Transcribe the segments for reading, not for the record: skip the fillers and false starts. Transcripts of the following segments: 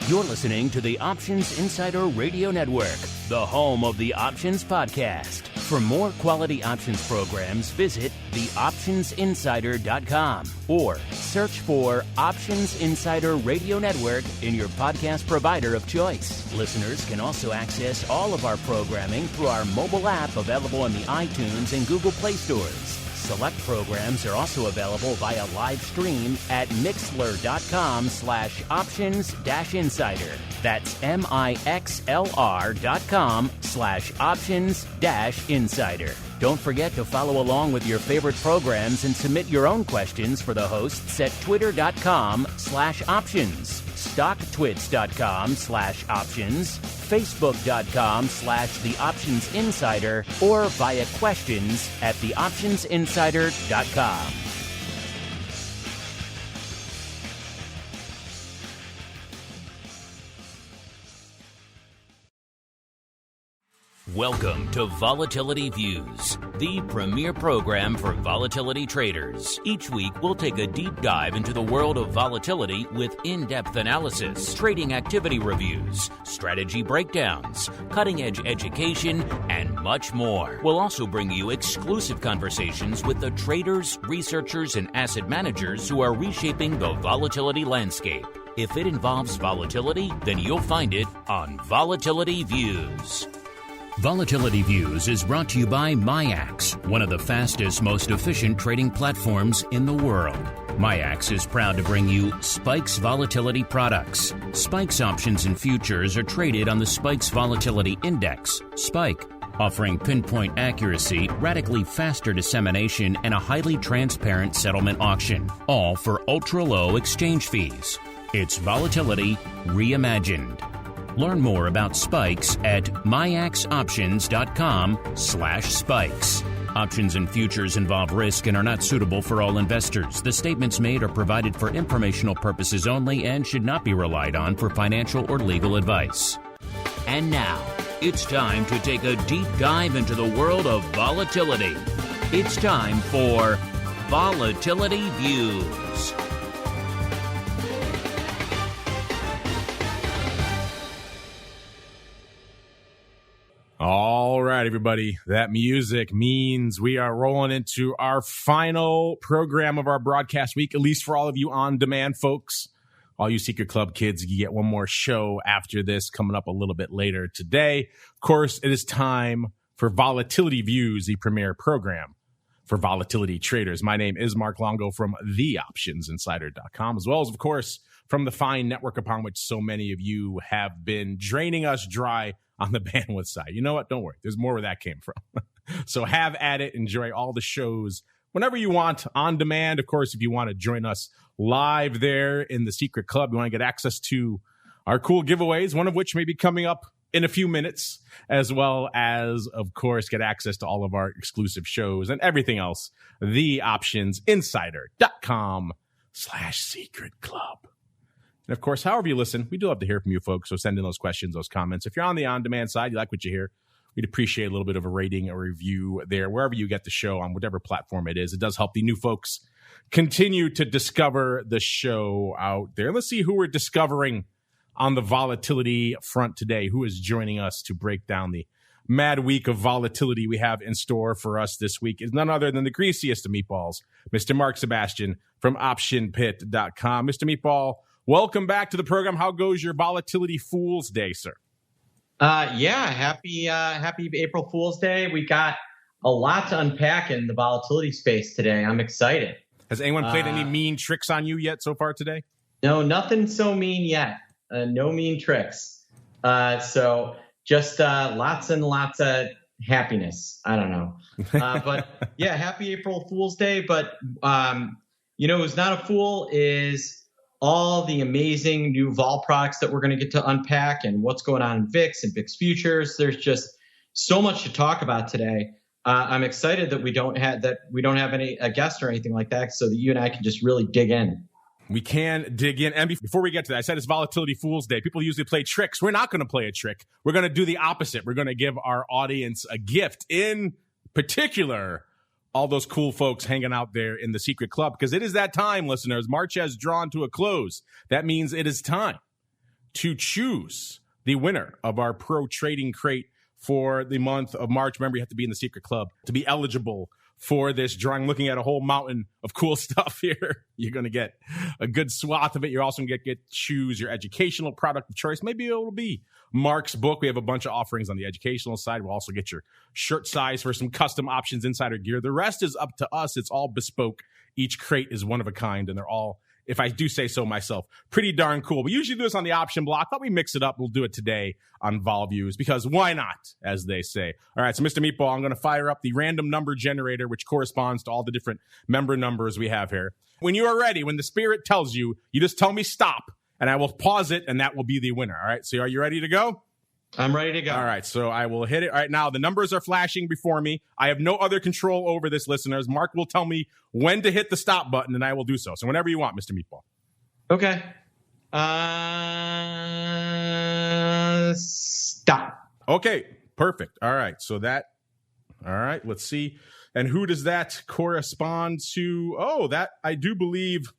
You're listening to the Options Insider Radio Network, the home of the Options Podcast. For more quality options programs, visit theoptionsinsider.com or search for Options Insider Radio Network in your podcast provider of choice. Listeners can also access all of our programming through our mobile app available in the iTunes and Google Play stores. Select programs are also available via live stream at mixlr.com/options-insider. That's mixlr.com/options-insider. Don't forget to follow along with your favorite programs and submit your own questions for the hosts at twitter.com/options, stocktwits.com/options, facebook.com/theoptionsinsider, or via questions at theoptionsinsider.com. Welcome to Volatility Views, the premier program for volatility traders. Each week, we'll take a deep dive into the world of volatility with in-depth analysis, trading activity reviews, strategy breakdowns, cutting-edge education, and much more. We'll also bring you exclusive conversations with the traders, researchers, and asset managers who are reshaping the volatility landscape. If it involves volatility, then you'll find it on Volatility Views. Volatility Views is brought to you by MIAX, one of the fastest, most efficient trading platforms in the world. MIAX is proud to bring you SPIX volatility products. SPIX options and futures are traded on the SPIX Volatility Index, SPIK, offering pinpoint accuracy, radically faster dissemination, and a highly transparent settlement auction, all for ultra-low exchange fees. It's volatility reimagined. Learn more about SPIKes at myaxoptions.com/spikes. Options and futures involve risk and are not suitable for all investors. The statements made are provided for informational purposes only and should not be relied on for financial or legal advice. And now, it's time to take a deep dive into the world of volatility. It's time for Volatility Views. All right, everybody. That music means we are rolling into our final program of our broadcast week, at least for all of you on-demand folks. All you Secret Club kids, you get one more show after this coming up a little bit later today. Of course, it is time for Volatility Views, the premier program for volatility traders. My name is Mark Longo from theoptionsinsider.com, as well as, of course, from the fine network upon which so many of you have been draining us dry on the bandwidth side. You know what? Don't worry. There's more where that came from. So have at it. Enjoy all the shows whenever you want on demand. Of course, if you want to join us live there in the Secret Club, you want to get access to our cool giveaways, one of which may be coming up in a few minutes, as well as, of course, get access to all of our exclusive shows and everything else. theoptionsinsider.com/secret club. And of course, however you listen, we do love to hear from you folks. So send in those questions, those comments. If you're on the on-demand side, you like what you hear, we'd appreciate a little bit of a rating, a review there, wherever you get the show on whatever platform it is. It does help the new folks continue to discover the show out there. Let's see who we're discovering on the volatility front today. Who is joining us to break down the mad week of volatility we have in store for us this week is none other than the greasiest of meatballs, Mr. Mark Sebastian from OptionPit.com. Mr. Meatball, welcome back to the program. How goes your Volatility Fool's Day, sir? Happy April Fool's Day. We got a lot to unpack in the volatility space today. I'm excited. Has anyone played any mean tricks on you yet so far today? No, nothing so mean yet. No mean tricks. So just lots and lots of happiness. I don't know. But yeah, happy April Fool's Day. But, who's not a fool is all the amazing new vol products that we're going to get to unpack and what's going on in VIX and VIX futures. There's just so much to talk about today. I'm excited that we don't have a guest or anything like that, so that you and I can just really dig in. We can dig in. And before we get to that, I said it's Volatility Fool's Day. People usually play tricks. We're not going to play a trick. We're going to do the opposite. We're going to give our audience a gift, in particular all those cool folks hanging out there in the Secret Club, because it is that time, listeners. March has drawn to a close. That means it is time to choose the winner of our Pro Trading Crate for the month of March. Remember, you have to be in the secret club to be eligible for this drawing. Looking at a whole mountain of cool stuff here. You're going to get a good swath of it. You're also going to get choose your educational product of choice. Maybe it'll be Mark's book. We have a bunch of offerings on the educational side. We'll also get your shirt size for some custom options, insider gear. The rest is up to us. It's all bespoke. Each crate is one of a kind, and they're all, if I do say so myself, pretty darn cool. We usually do this on the option block. Thought we mix it up. We'll do it today on Vol Views because why not, as they say. All right, so Mr. Meatball, I'm going to fire up the random number generator, which corresponds to all the different member numbers we have here. When you are ready, when the spirit tells you, you just tell me stop, and I will pause it, and that will be the winner. All right, so are you ready to go? I'm ready to go. All right, so I will hit it. All right, now the numbers are flashing before me. I have no other control over this, listeners. Mark will tell me when to hit the stop button, and I will do so. So whenever you want, Mr. Meatball. Okay. Stop. Okay, perfect. All right, so that, all right, let's see. And who does that correspond to? Oh, that I do believe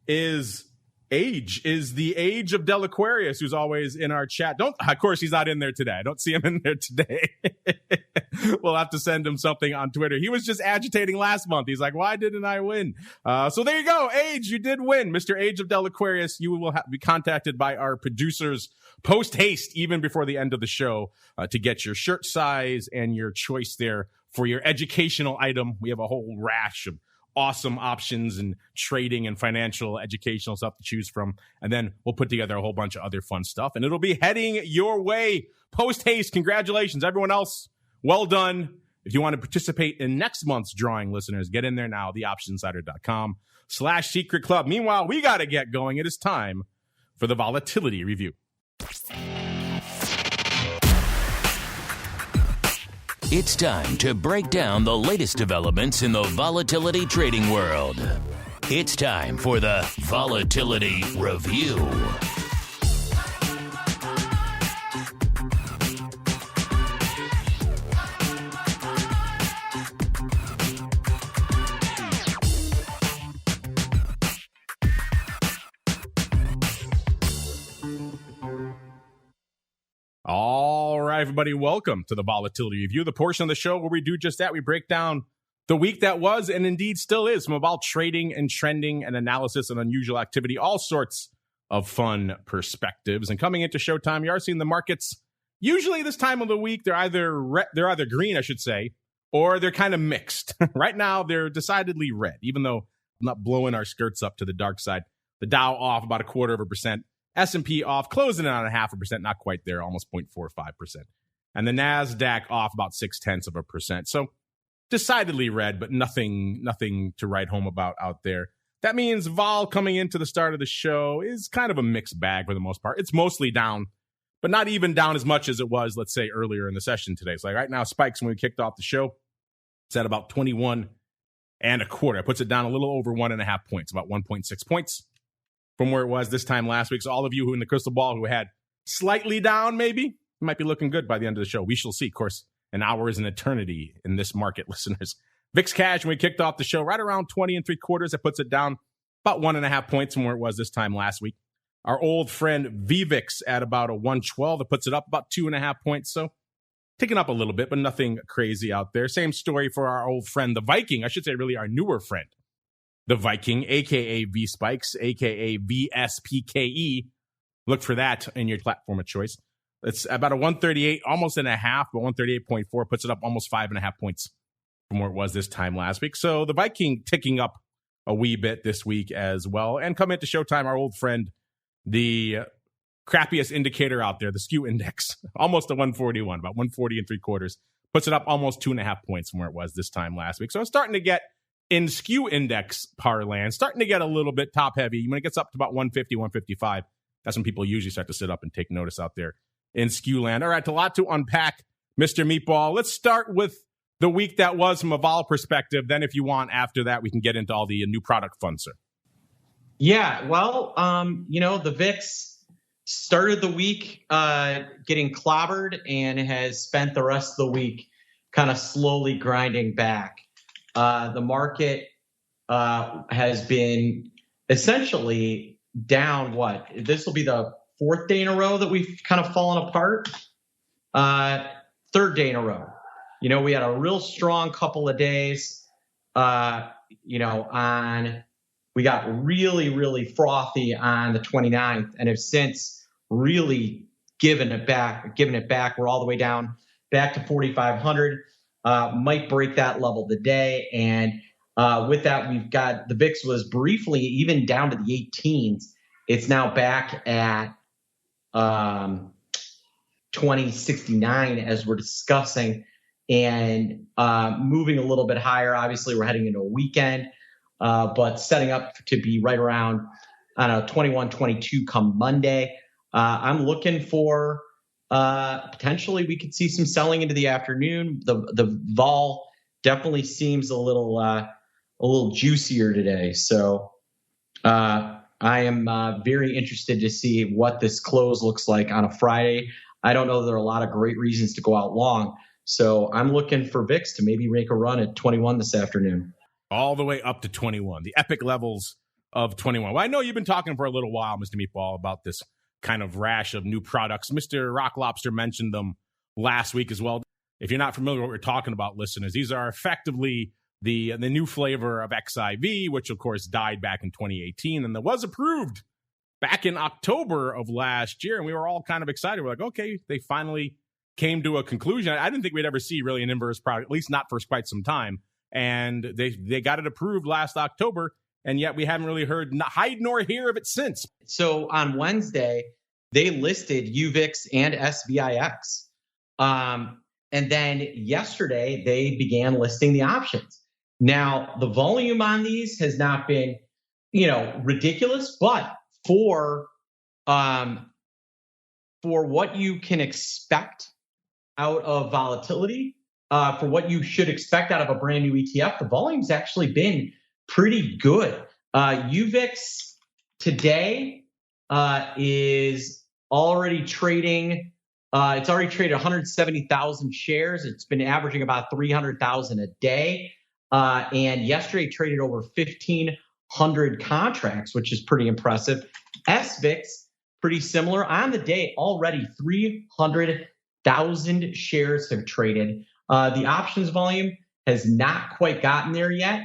is the age of Delaquarius, who's always in our chat. Of course, he's not in there today. I don't see him in there today. We'll have to send him something on Twitter. He was just agitating last month. He's like, why didn't I win? So there you go. Age, you did win. Mr. Age of Delaquarius, you will be contacted by our producers post haste, even before the end of the show, to get your shirt size and your choice there for your educational item. We have a whole rash of awesome options and trading and financial educational stuff to choose from. And then we'll put together a whole bunch of other fun stuff, and it'll be heading your way post haste. Congratulations, everyone else. Well done. If you want to participate in next month's drawing, listeners, get in there now, theoptionsinsider.com/secret club. Meanwhile, we got to get going. It is time for the volatility review. It's time to break down the latest developments in the volatility trading world. It's time for the Volatility Review. All right, everybody, welcome to the Volatility Review, the portion of the show where we do just that. We break down the week that was and indeed still is, from about trading and trending and analysis and unusual activity, all sorts of fun perspectives. And coming into showtime, you are seeing the markets. Usually this time of the week, they're either green, I should say, or they're kind of mixed. Right now, they're decidedly red, even though I'm not blowing our skirts up to the dark side. The Dow off about 0.25%. S&P off, closing in on 0.5%, not quite there, almost 0.45%. And the NASDAQ off about 0.6%. So decidedly red, but nothing to write home about out there. That means vol coming into the start of the show is kind of a mixed bag for the most part. It's mostly down, but not even down as much as it was, let's say, earlier in the session today. So like right now, spikes when we kicked off the show, it's at about 21.25. It puts it down a little over 1.5 points, about 1.6 points from where it was this time last week. So all of you who in the crystal ball who had slightly down, maybe, might be looking good by the end of the show. We shall see. Of course, an hour is an eternity in this market, listeners. VIX cash, when we kicked off the show, right around 20.75. It puts it down about 1.5 points from where it was this time last week. Our old friend VVIX at about a 112. It puts it up about 2.5 points. So ticking up a little bit, but nothing crazy out there. Same story for our old friend, the Viking. I should say really our newer friend, the Viking, a.k.a. V-Spikes, a.k.a. VSPKE. Look for that in your platform of choice. It's about a 138, almost in a half, but 138.4 puts it up almost 5.5 points from where it was this time last week. So the Viking ticking up a wee bit this week as well. And come into showtime, our old friend, the crappiest indicator out there, the skew index, almost a 141, about 140.75, puts it up almost 2.5 points from where it was this time last week. So it's starting to get in skew index parlance, starting to get a little bit top heavy. When it gets up to about 150, 155, that's when people usually start to sit up and take notice out there in skew land. All right, a lot to unpack, Mr. Meatball. Let's start with the week that was from a vol perspective. Then if you want, after that, we can get into all the new product fun, sir. Yeah, well, the VIX started the week getting clobbered and has spent the rest of the week kind of slowly grinding back. The market has been essentially down, this will be the fourth day in a row that we've kind of fallen apart. Third day in a row. We had a real strong couple of days, we got really, really frothy on the 29th and have since really given it back. We're all the way down back to 4,500, might break that level today. And with that, we've got the VIX was briefly even down to the 18s. It's now back at 2069 as we're discussing, and moving a little bit higher. Obviously, we're heading into a weekend, but setting up to be right around, 21, 22 come Monday. I'm looking for potentially we could see some selling into the afternoon. The vol definitely seems a little juicier today. So I am very interested to see what this close looks like on a Friday. I don't know. There are a lot of great reasons to go out long. So I'm looking for VIX to maybe make a run at 21 this afternoon. All the way up to 21, the epic levels of 21. Well, I know you've been talking for a little while, Mr. Meatball, about this kind of rash of new products. Mr. Rock Lobster mentioned them last week as well. If you're not familiar with what we're talking about, listeners, these are effectively the new flavor of XIV, which, of course, died back in 2018 and that was approved back in October of last year. And we were all kind of excited. We're like, okay, they finally came to a conclusion. I didn't think we'd ever see really an inverse product, at least not for quite some time. And they got it approved last October, and yet we haven't really heard hide nor hear of it since. So on Wednesday, they listed UVIX and SVIX. And then yesterday, they began listing the options. Now, the volume on these has not been, ridiculous, but for what you can expect out of volatility, for what you should expect out of a brand new ETF, the volume's actually been pretty good. UVIX today is already trading. It's already traded 170,000 shares. It's been averaging about 300,000 a day. And yesterday traded over 1,500 contracts, which is pretty impressive. SVIX, pretty similar. On the day, already 300,000 shares have traded. The options volume has not quite gotten there yet,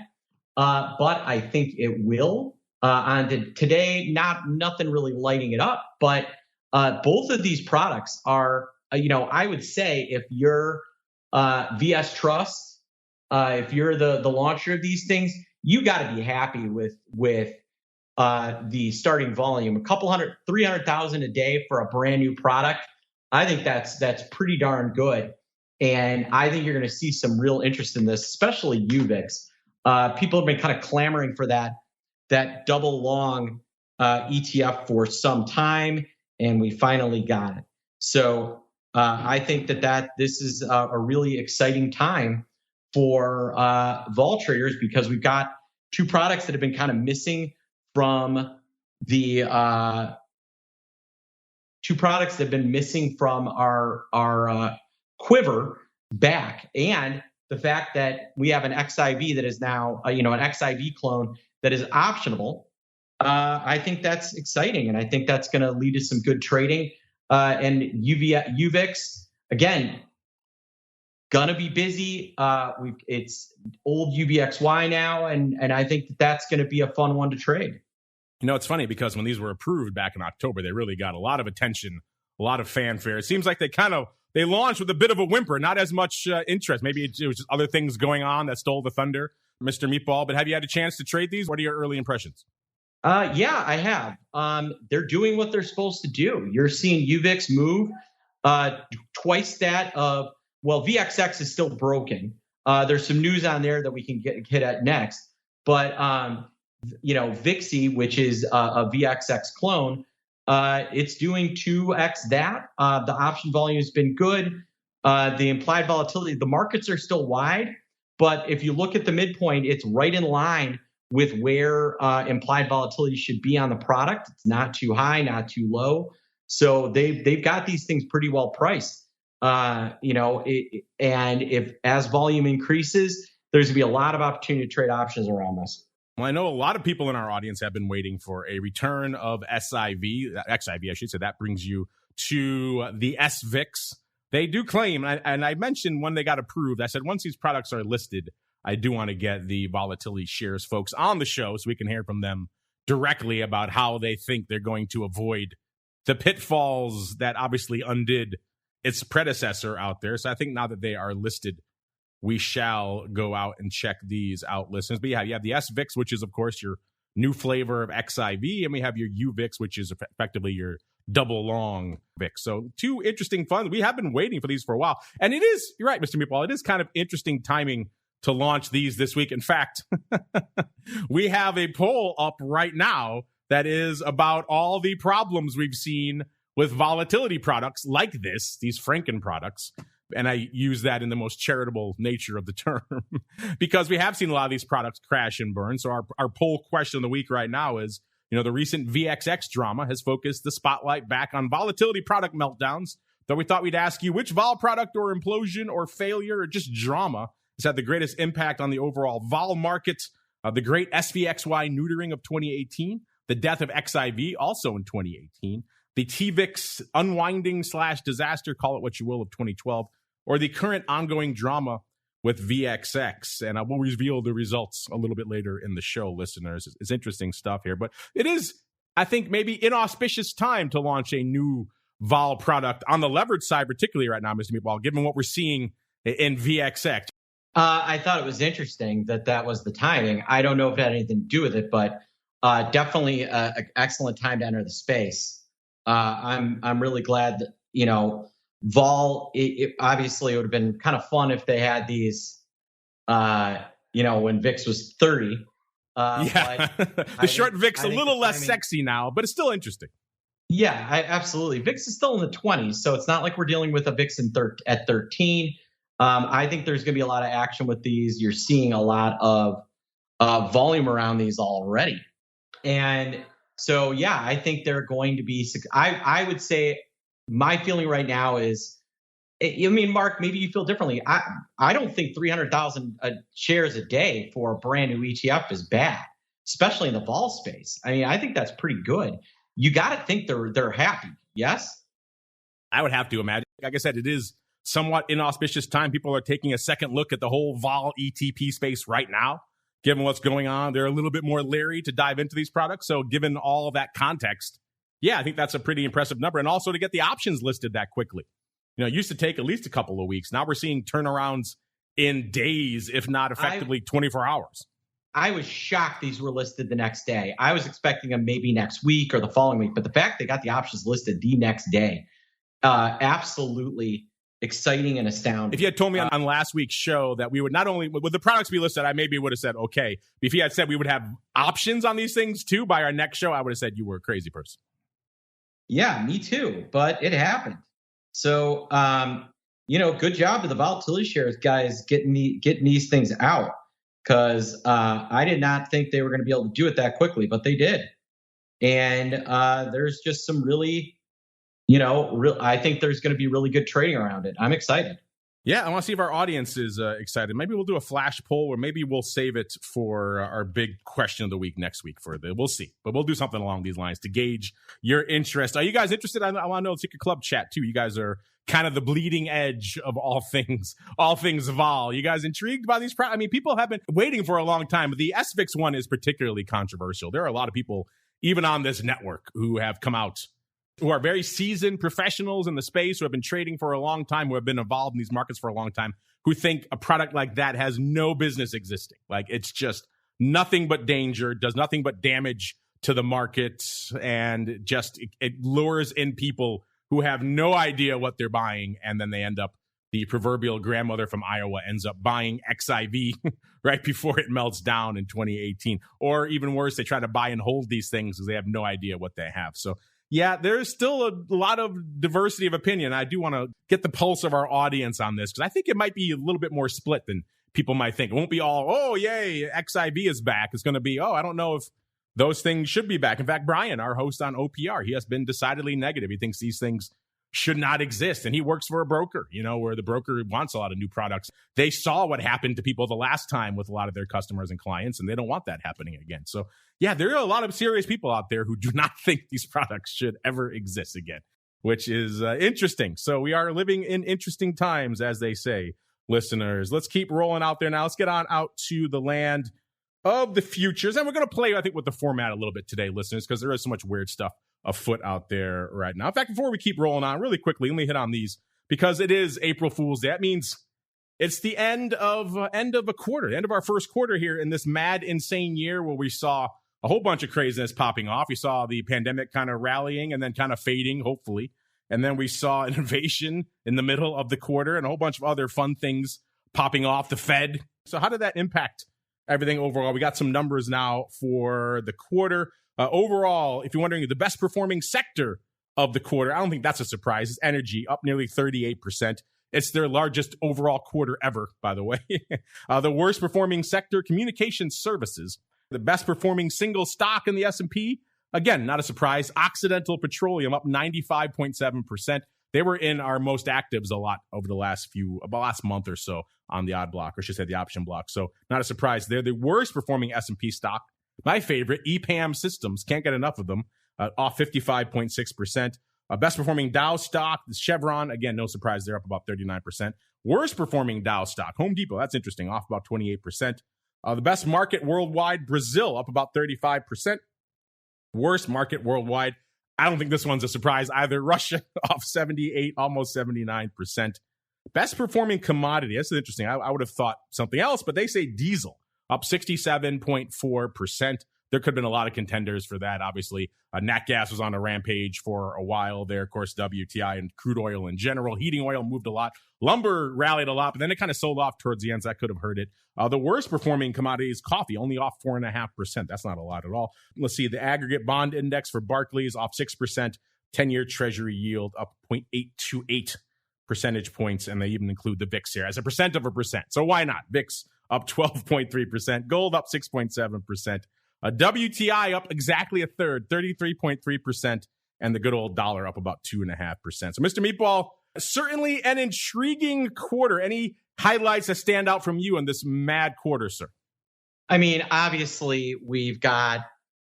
but I think it will. Today, nothing really lighting it up, but both of these products are, I would say if you're VS Trust, if you're the launcher of these things, you got to be happy with the starting volume. A couple 300,000 a day for a brand new product. I think that's pretty darn good. And I think you're going to see some real interest in this, especially UVIX. People have been kind of clamoring for that double long ETF for some time, and we finally got it. So I think that this is a really exciting time for vol traders, because we've got two products that have been kind of missing from the our quiver back, and the fact that we have an XIV that is now an XIV clone that is optionable. I think that's exciting, and I think that's going to lead to some good trading. And UVIX, again, gonna be busy. It's old UVXY now, and I think that's going to be a fun one to trade. It's funny because when these were approved back in October, they really got a lot of attention, a lot of fanfare. It seems like they launched with a bit of a whimper, not as much interest. Maybe it was just other things going on that stole the thunder, Mr. Meatball. But have you had a chance to trade these? What are your early impressions? Yeah, I have. They're doing what they're supposed to do. You're seeing UVIX move twice that of, VXX is still broken. There's some news on there that we can hit at next. But, VIXY, which is a VXX clone, it's doing 2x that. The option volume has been good. The implied volatility, the markets are still wide. But if you look at the midpoint, it's right in line with where implied volatility should be on the product. It's not too high, not too low. So they've got these things pretty well priced. And if as volume increases, there's going to be a lot of opportunity to trade options around this. Well, I know a lot of people in our audience have been waiting for a return of XIV, I should say. That brings you to the SVIX. They do claim, and I mentioned when they got approved, I said once these products are listed, I do want to get the volatility shares folks on the show so we can hear from them directly about how they think they're going to avoid the pitfalls that obviously undid its predecessor out there. So I think now that they are listed, we shall go out and check these out, listeners. But yeah, you have the SVIX, which is, of course, your new flavor of XIV, and we have your UVIX, which is effectively your double long VIX. So two interesting funds. We have been waiting for these for a while. And it is, you're right, Mr. Meatball, it is kind of interesting timing to launch these this week. In fact, we have a poll up right now that is about all the problems we've seen with volatility products like this, these Franken products. And I use that in the most charitable nature of the term because we have seen a lot of these products crash and burn. So our poll question of the week right now is, the recent VXX drama has focused the spotlight back on volatility product meltdowns. Though we thought we'd ask you which vol product or implosion or failure or just drama has had the greatest impact on the overall vol market. The great SVXY neutering of 2018, the death of XIV also in 2018, the TVIX unwinding / disaster, call it what you will, of 2012, or the current ongoing drama with VXX. And I will reveal the results a little bit later in the show, listeners. It's interesting stuff here. But it is, I think, maybe inauspicious time to launch a new vol product on the leverage side, particularly right now, Mr. Meatball, given what we're seeing in VXX. I thought it was interesting that was the timing. I don't know if it had anything to do with it, but definitely an excellent time to enter the space. I'm really glad that, vol, obviously it would have been kind of fun if they had these, when VIX was 30. The short VIX a little less sexy now, but it's still interesting. Yeah, absolutely. VIX is still in the 20s, so it's not like we're dealing with a VIX at 13. I think there's going to be a lot of action with these. You're seeing a lot of volume around these already. And so, yeah, I think they're going to be, I would say my feeling right now is, Mark, maybe you feel differently. I don't think 300,000 shares a day for a brand new ETF is bad, especially in the vol space. I think that's pretty good. You got to think they're happy. Yes? I would have to imagine. Like I said, it is somewhat inauspicious time. People are taking a second look at the whole vol ETP space right now. Given what's going on, they're a little bit more leery to dive into these products. So given all of that context, yeah, I think that's a pretty impressive number. And also to get the options listed that quickly. It used to take at least a couple of weeks. Now we're seeing turnarounds in days, if not effectively 24 hours. I was shocked these were listed the next day. I was expecting them maybe next week or the following week. But the fact they got the options listed the next day, absolutely exciting and astounding. If you had told me on last week's show that we would not only, with the products we listed, I maybe would have said, okay. If you had said we would have options on these things too by our next show, I would have said you were a crazy person. Yeah, me too. But it happened. So, good job to the volatility shares guys getting these things out. Because I did not think they were going to be able to do it that quickly, but they did. And there's just some really, I think there's going to be really good trading around it. I'm excited. Yeah, I want to see if our audience is excited. Maybe we'll do a flash poll, or maybe we'll save it for our big question of the week next week. We'll see. But we'll do something along these lines to gauge your interest. Are you guys interested? I want to know the Secret Club chat, too. You guys are kind of the bleeding edge of all things vol. You guys intrigued by these products? People have been waiting for a long time. The SVIX one is particularly controversial. There are a lot of people, even on this network, who have come out, who are very seasoned professionals in the space, who have been trading for a long time, who have been involved in these markets for a long time, who think a product like that has no business existing. Like, it's just nothing but danger, does nothing but damage to the market, and just it lures in people who have no idea what they're buying, and then they end up, the proverbial grandmother from Iowa ends up buying XIV right before it melts down in 2018. Or even worse, they try to buy and hold these things because they have no idea what they have. So yeah, there's still a lot of diversity of opinion. I do want to get the pulse of our audience on this because I think it might be a little bit more split than people might think. It won't be all, oh, yay, XIV is back. It's going to be, oh, I don't know if those things should be back. In fact, Brian, our host on OPR, he has been decidedly negative. He thinks these things should not exist. And he works for a broker, where the broker wants a lot of new products. They saw what happened to people the last time with a lot of their customers and clients, and they don't want that happening again. So yeah, there are a lot of serious people out there who do not think these products should ever exist again, which is interesting. So we are living in interesting times, as they say, listeners. Let's keep rolling out there now. Let's get on out to the land of the futures. And we're going to play, I think, with the format a little bit today, listeners, because there is so much weird stuff afoot out there right now. In fact, before we keep rolling on, really quickly, let me hit on these, because it is April Fool's Day. That means it's the end of a quarter, the end of our first quarter here in this mad, insane year where we saw a whole bunch of craziness popping off. We saw the pandemic kind of rallying and then kind of fading, hopefully. And then we saw an invasion in the middle of the quarter and a whole bunch of other fun things popping off, the Fed. So how did that impact everything overall? We got some numbers now for the quarter. Overall, if you're wondering, the best performing sector of the quarter, I don't think that's a surprise, is energy, up nearly 38%. It's their largest overall quarter ever, by the way. The worst performing sector, communication services. The best performing single stock in the S&P, again, not a surprise, Occidental Petroleum, up 95.7%. They were in our most actives a lot over the last month or so on the odd block, or I should say the option block. So not a surprise. They're the worst performing S&P stock. My favorite, EPAM Systems, can't get enough of them, off 55.6%. Best performing Dow stock, Chevron, again, no surprise, they're up about 39%. Worst performing Dow stock, Home Depot, that's interesting, off about 28%. The best market worldwide, Brazil, up about 35%. Worst market worldwide, I don't think this one's a surprise either, Russia, off 78, almost 79%. Best performing commodity, this is interesting. I would have thought something else, but they say diesel, up 67.4%. There could have been a lot of contenders for that, obviously. Nat gas was on a rampage for a while there. Of course, WTI and crude oil in general. Heating oil moved a lot. Lumber rallied a lot, but then it kind of sold off towards the end, so that could have hurt it. The worst performing commodity is coffee, only off 4.5%. That's not a lot at all. Let's see, the aggregate bond index for Barclays off 6%. 10-year treasury yield up 0.828 percentage points, and they even include the VIX here as a percent of a percent. So why not? VIX up 12.3%. Gold up 6.7%. WTI up exactly a third, 33.3%, and the good old dollar up about 2.5%. So, Mr. Meatball, certainly an intriguing quarter. Any highlights that stand out from you in this mad quarter, sir? I mean, obviously, we've got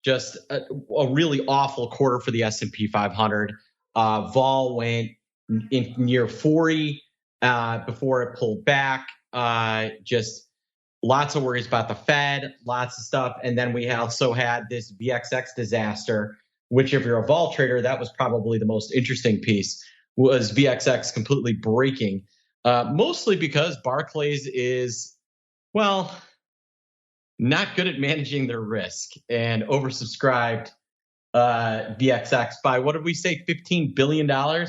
just a really awful quarter for the S&P 500. Vol went in near 40 before it pulled back. Just lots of worries about the Fed, lots of stuff. And then we also had this VXX disaster, which if you're a vol trader, that was probably the most interesting piece, was VXX completely breaking. Mostly because Barclays is, well, not good at managing their risk and oversubscribed VXX by, what did we say, $15 billion,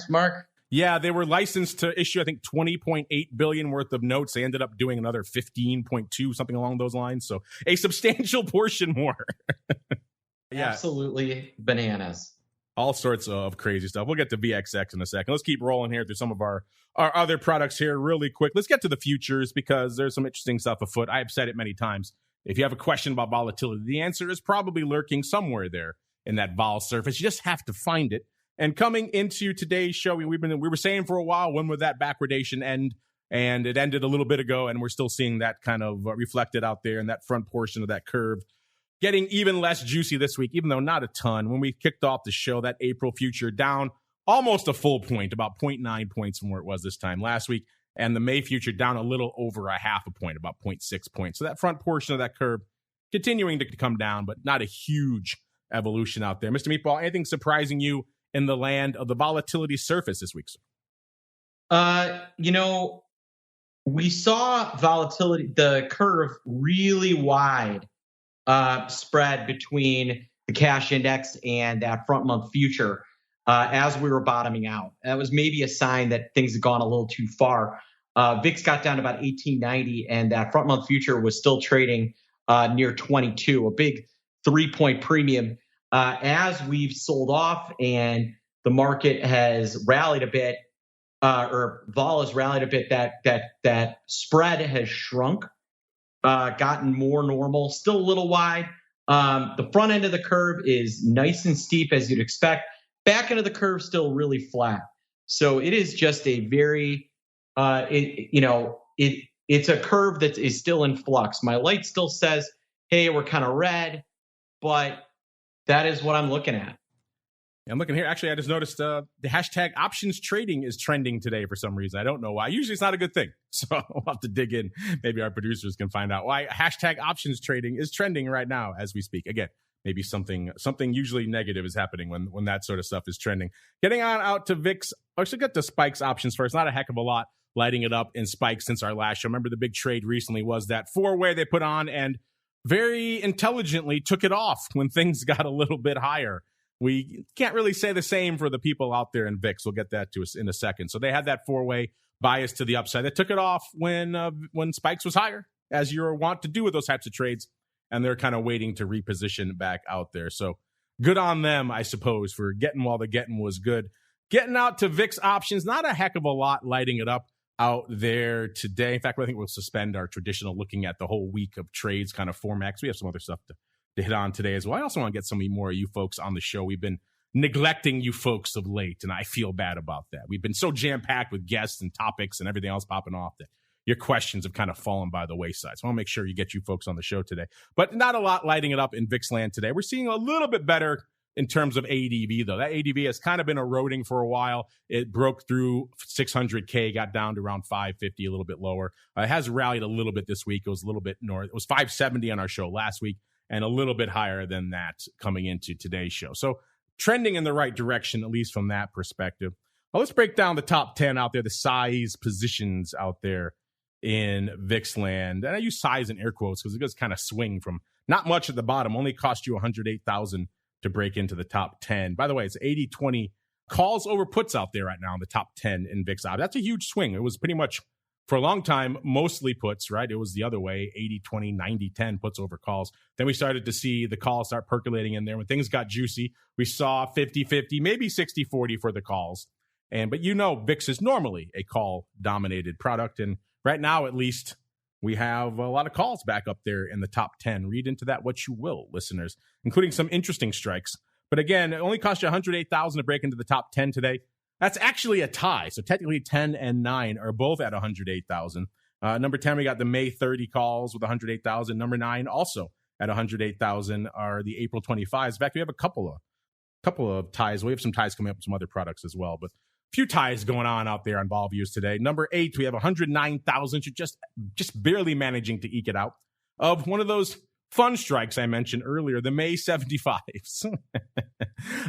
Mark? Yeah, they were licensed to issue, I think, $20.8 billion worth of notes. They ended up doing another 15.2, something along those lines. So a substantial portion more. Yeah. Absolutely bananas. All sorts of crazy stuff. We'll get to VXX in a second. Let's keep rolling here through some of our other products here really quick. Let's get to the futures because there's some interesting stuff afoot. I have said it many times. If you have a question about volatility, the answer is probably lurking somewhere there in that vol surface. You just have to find it. And coming into today's show, we were saying for a while, when would that backwardation end? And it ended a little bit ago, and we're still seeing that kind of reflected out there in that front portion of that curve. Getting even less juicy this week, even though not a ton. When we kicked off the show, that April future down almost a full point, about 0.9 points from where it was this time last week. And the May future down a little over a half a point, about 0.6 points. So that front portion of that curve continuing to come down, but not a huge evolution out there. Mr. Meatball, anything surprising you in the land of the volatility surface this week, sir? We saw volatility, the curve really wide spread between the cash index and that front month future as we were bottoming out. That was maybe a sign that things had gone a little too far. VIX got down to about 1890, and that front month future was still trading near 22, a big 3-point premium. As we've sold off and the market has rallied a bit, or vol has rallied a bit, that spread has shrunk, gotten more normal, still a little wide. The front end of the curve is nice and steep as you'd expect. Back end of the curve still really flat. So it is just a very, it's a curve that is still in flux. My light still says, hey, we're kind of red, but that is what I'm looking at. I'm looking here. Actually, I just noticed the hashtag options trading is trending today for some reason. I don't know why. Usually it's not a good thing. So I'll have to dig in. Maybe our producers can find out why hashtag options trading is trending right now as we speak. Again, maybe something usually negative is happening when that sort of stuff is trending. Getting on out to VIX. Actually, get to spikes options first. Not a heck of a lot lighting it up in spikes since our last show. Remember the big trade recently was that 4-way they put on and very intelligently took it off when things got a little bit higher. We can't really say the same for the people out there in VIX. We'll get that to us in a second. So they had that 4-way bias to the upside. They took it off when spikes was higher, as you're wont to do with those types of trades, and they're kind of waiting to reposition back out there. So good on them, I suppose, for getting while the getting was good. Getting out to VIX options, not a heck of a lot lighting it up out there today. In fact, I think we'll suspend our traditional looking at the whole week of trades kind of format, because we have some other stuff to hit on today as well. I also want to get some more of you folks on the show. We've been neglecting you folks of late, and I feel bad about that. We've been so jam-packed with guests and topics and everything else popping off that your questions have kind of fallen by the wayside. So I want to make sure you get you folks on the show today. But not a lot lighting it up in VIX land today. We're seeing a little bit better in terms of ADV, though. That ADV has kind of been eroding for a while. It broke through 600K, got down to around 550, a little bit lower. It has rallied a little bit this week. It was a little bit north. It was 570 on our show last week, and a little bit higher than that coming into today's show. So trending in the right direction, at least from that perspective. Well, let's break down the top 10 out there, the size positions out there in VIX land. And I use size in air quotes because it does kind of swing from not much at the bottom, only cost you 108,000 to break into the top 10. By the way, it's 80-20 calls over puts out there right now in the top 10 in VIX. That's a huge swing. It was pretty much, for a long time, mostly puts, right? It was the other way, 80-20, 90-10 puts over calls. Then we started to see the calls start percolating in there. When things got juicy, we saw 50-50, maybe 60-40 for the calls. But VIX is normally a call-dominated product. And right now, at least, we have a lot of calls back up there in the top 10. Read into that what you will, listeners, including some interesting strikes. But again, it only cost you 108,000 to break into the top 10 today. That's actually a tie. So technically 10 and 9 are both at 108,000. Number 10, we got the May 30 calls with 108,000. Number 9 also at 108,000 are the April 25s. In fact, we have a couple of ties. We have some ties coming up with some other products as well, but a few ties going on out there on vol views today. Number 8, we have 109,000. You're just barely managing to eke it out of one of those fun strikes I mentioned earlier, the May 75s.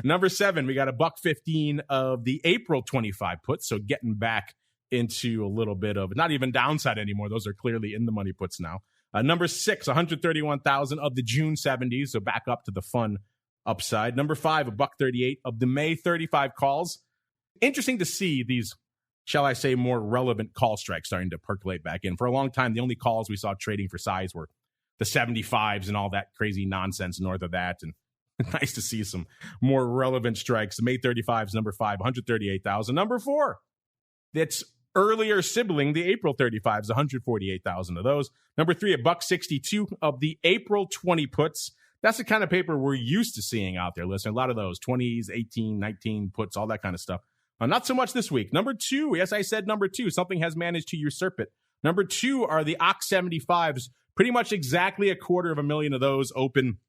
Number 7, we got $1.15 of the April 25 puts. So getting back into a little bit of not even downside anymore. Those are clearly in the money puts now. Number 6, 131,000 of the June 70s. So back up to the fun upside. Number 5, $1.38 of the May 35 calls. Interesting to see these, shall I say, more relevant call strikes starting to percolate back in. For a long time, the only calls we saw trading for size were the 75s and all that crazy nonsense north of that. And nice to see some more relevant strikes. The May 35s, number 5, 138,000. Number 4, that's earlier sibling, the April 35s, 148,000 of those. Number 3, $1.62 of the April 20 puts. That's the kind of paper we're used to seeing out there, listener. A lot of those 20s, 18, 19 puts, all that kind of stuff. Not so much this week. Number 2, yes, I said number 2. Something has managed to usurp it. Number 2 are the OX75s. Pretty much exactly 250,000 of those open.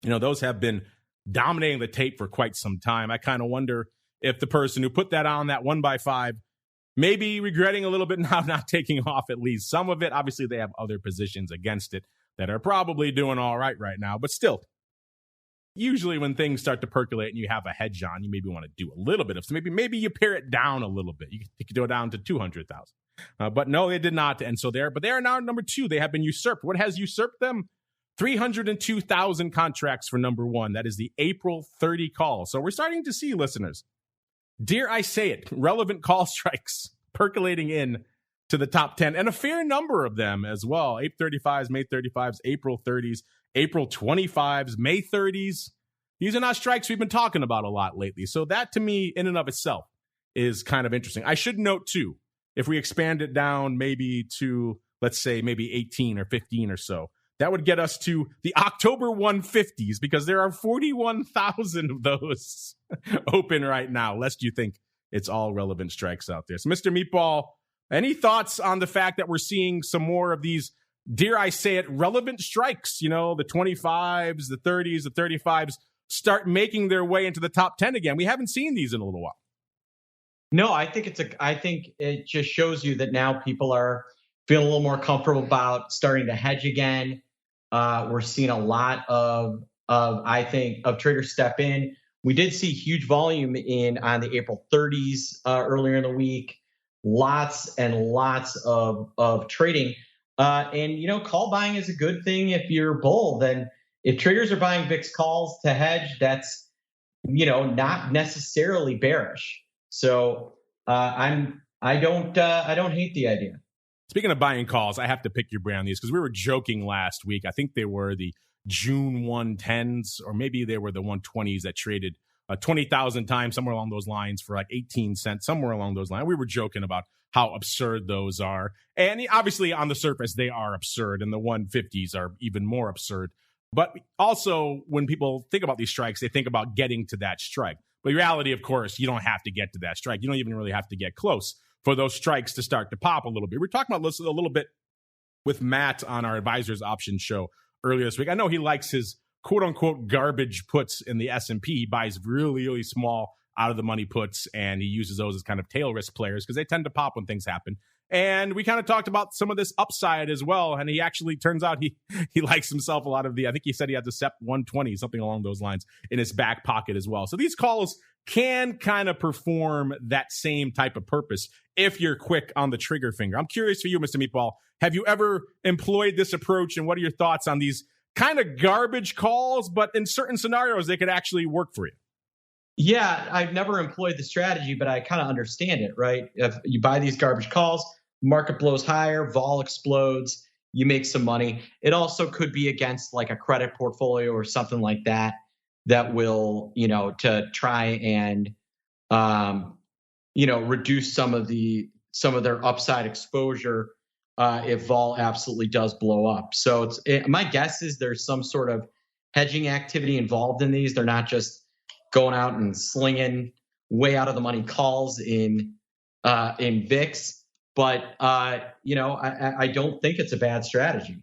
Those have been dominating the tape for quite some time. I kind of wonder if the person who put that on, that 1x5, may be regretting a little bit now not taking off at least some of it. Obviously, they have other positions against it that are probably doing all right now. But still, usually when things start to percolate and you have a hedge on, you maybe want to do a little bit of, so maybe you pare it down a little bit. You could go down to 200,000. But no, they did not. And so they are now number 2. They have been usurped. What has usurped them? 302,000 contracts for number 1. That is the April 30 call. So we're starting to see, listeners, dare I say it, relevant call strikes percolating in to the top 10, and a fair number of them as well. April 35s, May 35s, April 30s, April 25s, May 30s. These are not strikes we've been talking about a lot lately. So that, to me, in and of itself, is kind of interesting. I should note, too, if we expand it down maybe to, let's say, maybe 18 or 15 or so, that would get us to the October 150s, because there are 41,000 of those open right now, lest you think It's all relevant strikes out there. So, Mr. Meatball, any thoughts on the fact that we're seeing some more of these, dare I say it, relevant strikes? The 25s, the 30s, the 35s start making their way into the top 10 again. We haven't seen these in a little while. No, I think it just shows you that now people are feeling a little more comfortable about starting to hedge again. We're seeing a lot of traders step in. We did see huge volume on the April 30s earlier in the week. Lots and lots of trading. And call buying is a good thing if you're bull. Then if traders are buying VIX calls to hedge, that's not necessarily bearish. So I don't hate the idea. Speaking of buying calls, I have to pick your brain on these because we were joking last week. I think they were the June 110s, or maybe they were the 120s that traded 20,000 times, somewhere along those lines, for like 18 cents, somewhere along those lines. We were joking about how absurd those are. And obviously on the surface, they are absurd, and the 150s are even more absurd. But also when people think about these strikes, they think about getting to that strike. But the reality, of course, you don't have to get to that strike. You don't even really have to get close for those strikes to start to pop a little bit. We were talking about this a little bit with Matt on our Advisors Option show earlier this week. I know he likes his quote-unquote garbage puts in the S&P. He buys really, really small out-of-the-money puts, and he uses those as kind of tail risk players because they tend to pop when things happen. And we kind of talked about some of this upside as well, and he actually turns out he likes himself a lot of I think he said he had the SEP 120, something along those lines, in his back pocket as well. So these calls can kind of perform that same type of purpose if you're quick on the trigger finger. I'm curious for you, Mr. Meatball, have you ever employed this approach, and what are your thoughts on these kind of garbage calls, but in certain scenarios, they could actually work for you? Yeah, I've never employed the strategy, but I kind of understand it, right? If you buy these garbage calls, market blows higher, vol explodes, you make some money. It also could be against like a credit portfolio or something like that will, to try and, reduce some of their upside exposure if vol absolutely does blow up. So my guess is there's some sort of hedging activity involved in these. They're not just going out and slinging way out of the money calls in VIX. But, I don't think it's a bad strategy.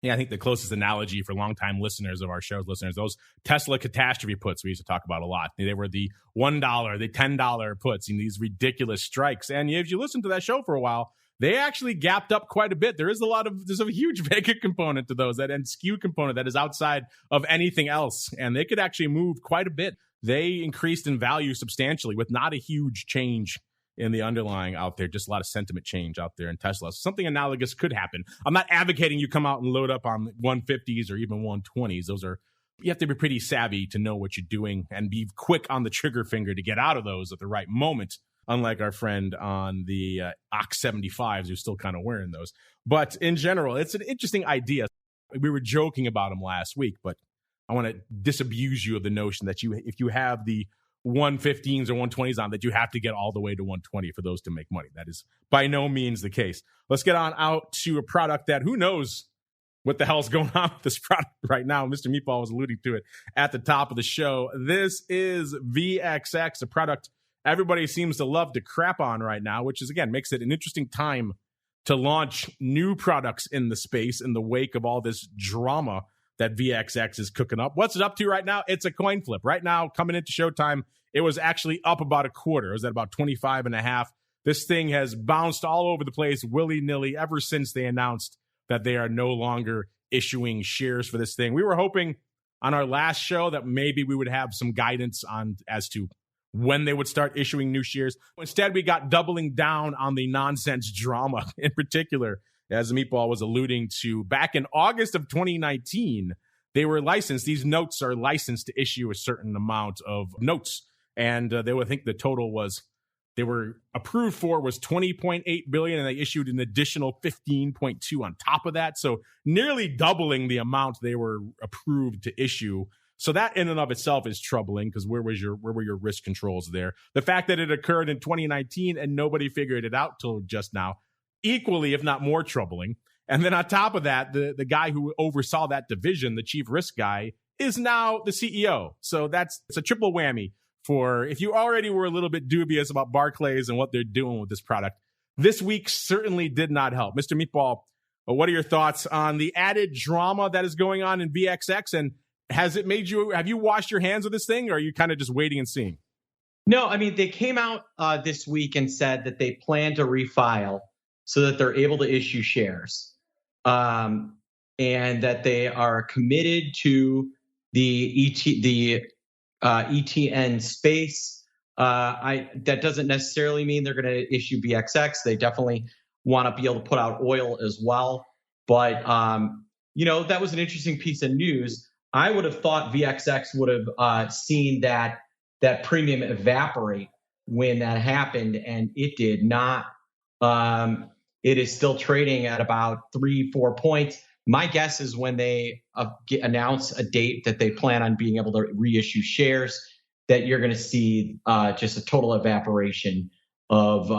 Yeah, I think the closest analogy for longtime listeners of our show's listeners, those Tesla catastrophe puts we used to talk about a lot. They were the $1, the $10 puts in these ridiculous strikes. And if you listen to that show for a while, they actually gapped up quite a bit. There's a huge Vega component to those, and skew component that is outside of anything else. And they could actually move quite a bit. They increased in value substantially with not a huge change in the underlying out there, just a lot of sentiment change out there in Tesla. So something analogous could happen. I'm not advocating you come out and load up on 150s or even 120s. You have to be pretty savvy to know what you're doing and be quick on the trigger finger to get out of those at the right moment, unlike our friend on the XIV who's still kind of wearing those. But in general, it's an interesting idea. We were joking about them last week, but I want to disabuse you of the notion that if you have the 115s or 120s on, that you have to get all the way to 120 for those to make money. That is by no means the case. Let's get on out to a product that who knows what the hell's going on with this product right now. Mr. Meatball was alluding to it at the top of the show. This is VXX, a product everybody seems to love to crap on right now, which is, again, makes it an interesting time to launch new products in the space in the wake of all this drama that VXX is cooking up. What's it up to right now? It's a coin flip. Right now, coming into showtime, it was actually up about a quarter. It was at about 25.5. This thing has bounced all over the place willy-nilly ever since they announced that they are no longer issuing shares for this thing. We were hoping on our last show that maybe we would have some guidance on as to when they would start issuing new shares. Instead, we got doubling down on the nonsense drama in particular. As Meatball was alluding to, back in August of 2019, they were licensed. These notes are licensed to issue a certain amount of notes. And I think the total they were approved for was $20.8 billion, and they issued an additional $15.2 on top of that. So nearly doubling the amount they were approved to issue. So that in and of itself is troubling, because where were your risk controls there? The fact that it occurred in 2019 and nobody figured it out till just now, equally, if not more troubling. And then on top of that, the guy who oversaw that division, the chief risk guy, is now the CEO. So it's a triple whammy for if you already were a little bit dubious about Barclays and what they're doing with this product. This week certainly did not help. Mr. Meatball, what are your thoughts on the added drama that is going on in VXX? And have you washed your hands with this thing, or are you kind of just waiting and seeing? No, I mean, they came out this week and said that they plan to refile so that they're able to issue shares, and that they are committed to the ETN space. That doesn't necessarily mean they're going to issue VXX. They definitely want to be able to put out oil as well. But, that was an interesting piece of news. I would have thought VXX would have seen that premium evaporate when that happened, and it did not. It is still trading at about 3-4 points. My guess is when they announce a date that they plan on being able to reissue shares, that you're going to see just a total evaporation of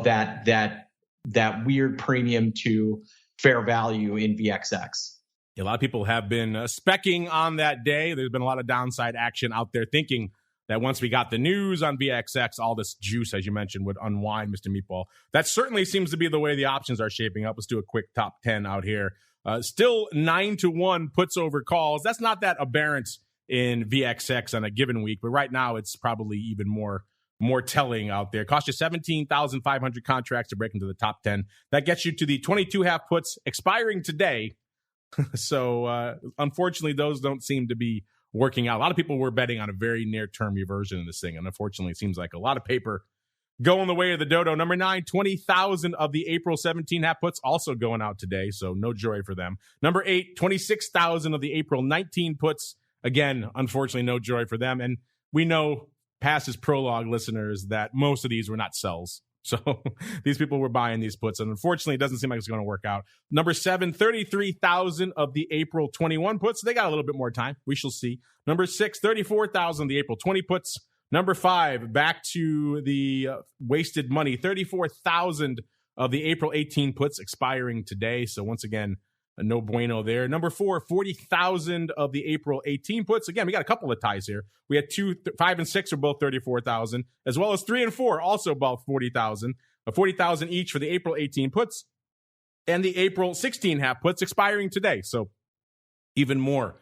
that weird premium to fair value in VXX. A lot of people have been speccing on that day. There's been a lot of downside action out there thinking that once we got the news on VXX, all this juice, as you mentioned, would unwind, Mr. Meatball. That certainly seems to be the way the options are shaping up. Let's do a quick top 10 out here. Still 9-1 puts over calls. That's not that aberrant in VXX on a given week, but right now it's probably even more telling out there. Cost you 17,500 contracts to break into the top 10. That gets you to the 22 half puts expiring today. So unfortunately, those don't seem to be working out. A lot of people were betting on a very near-term reversion in this thing, and unfortunately, it seems like a lot of paper going the way of the dodo. Number 9, 20,000 of the April 17 half puts also going out today, so no joy for them. Number 8, 26,000 of the April 19 puts. Again, unfortunately, no joy for them. And we know, past as prologue listeners, that most of these were not sells. So these people were buying these puts, and unfortunately, it doesn't seem like it's going to work out. Number 7, 33,000 of the April 21 puts. They got a little bit more time. We shall see. Number 6, 34,000 of the April 20 puts. Number 5, back to the wasted money, 34,000 of the April 18 puts expiring today. So once again, no bueno there. Number 4, 40,000 of the April 18 puts. Again, we got a couple of ties here. We had 2, 5, and 6 are both 34,000, as well as 3 and 4 also about 40,000. 40,000 each for the April 18 puts and the April 16 half puts expiring today. So even more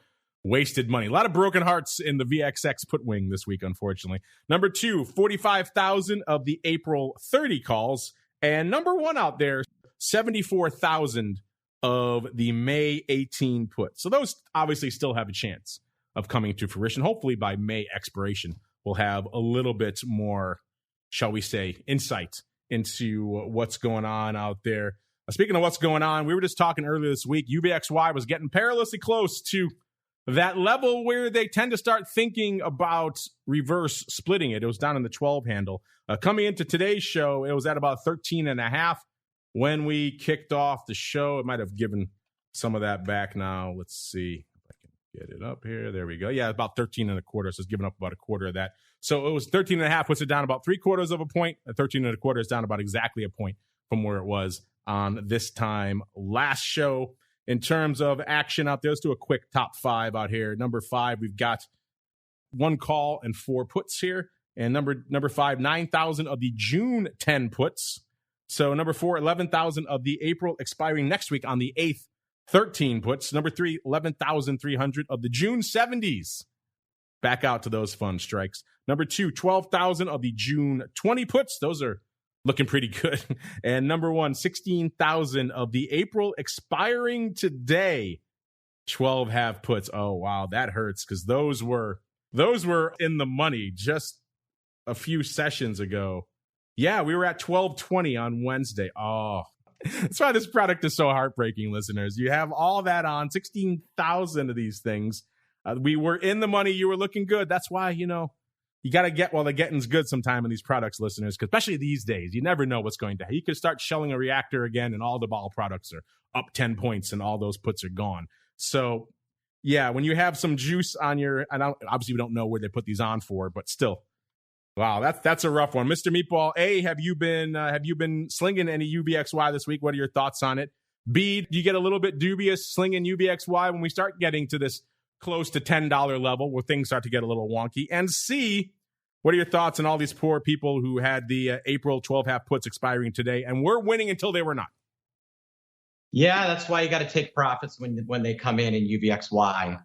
wasted money. A lot of broken hearts in the VXX put wing this week, unfortunately. Number 2, 45,000 of the April 30 calls. And number 1 out there, 74,000 of the May 18 put. So those obviously still have a chance of coming to fruition. Hopefully by May expiration, we'll have a little bit more, shall we say, insight into what's going on out there. Speaking of what's going on, we were just talking earlier this week, UVXY was getting perilously close to that level where they tend to start thinking about reverse splitting it. It was down in the 12 handle. Coming into today's show, it was at about 13.5. When we kicked off the show, it might have given some of that back now. Let's see if I can get it up here. There we go. Yeah, about 13.25. So it's giving up about a quarter of that. So it was 13.5, puts it down about 3/4 of a point. 13.25 is down about exactly a point from where it was on this time last show. In terms of action out there, let's do a quick top 5 out here. Number 5, we've got 1 call and 4 puts here. And number 5, 9,000 of the June 10 puts. So number 4, 11,000 of the April expiring next week on the 8th, 13 puts. Number 3, 11,300 of the June 70s. Back out to those fun strikes. Number 2, 12,000 of the June 20 puts. Those are looking pretty good. And number 1, 16,000 of the April expiring today, 12 half puts. Oh, wow, that hurts because those were in the money just a few sessions ago. Yeah, we were at 12.20 on Wednesday. Oh, that's why this product is so heartbreaking, listeners. You have all that on, 16,000 of these things. We were in the money. You were looking good. That's why, you got to get while the getting's good sometime in these products, listeners, because especially these days, you never know what's going to happen. You could start shelling a reactor again, and all the ball products are up 10 points, and all those puts are gone. So, yeah, when you have some juice on your, and obviously we don't know where they put these on for, but still. Wow, that's a rough one. Mr. Meatball, A, have you been slinging any UVXY this week? What are your thoughts on it? B, do you get a little bit dubious slinging UVXY when we start getting to this close to $10 level where things start to get a little wonky. And C, what are your thoughts on all these poor people who had the April 12-half puts expiring today and were winning until they were not? Yeah, that's why you got to take profits when they come in UVXY.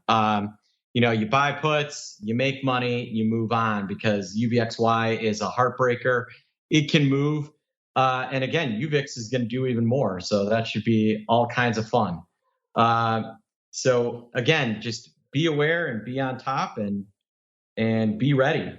You buy puts, you make money, you move on, because UVXY is a heartbreaker. It can move. And again, UVIX is going to do even more. So that should be all kinds of fun. So again, just be aware and be on top and be ready.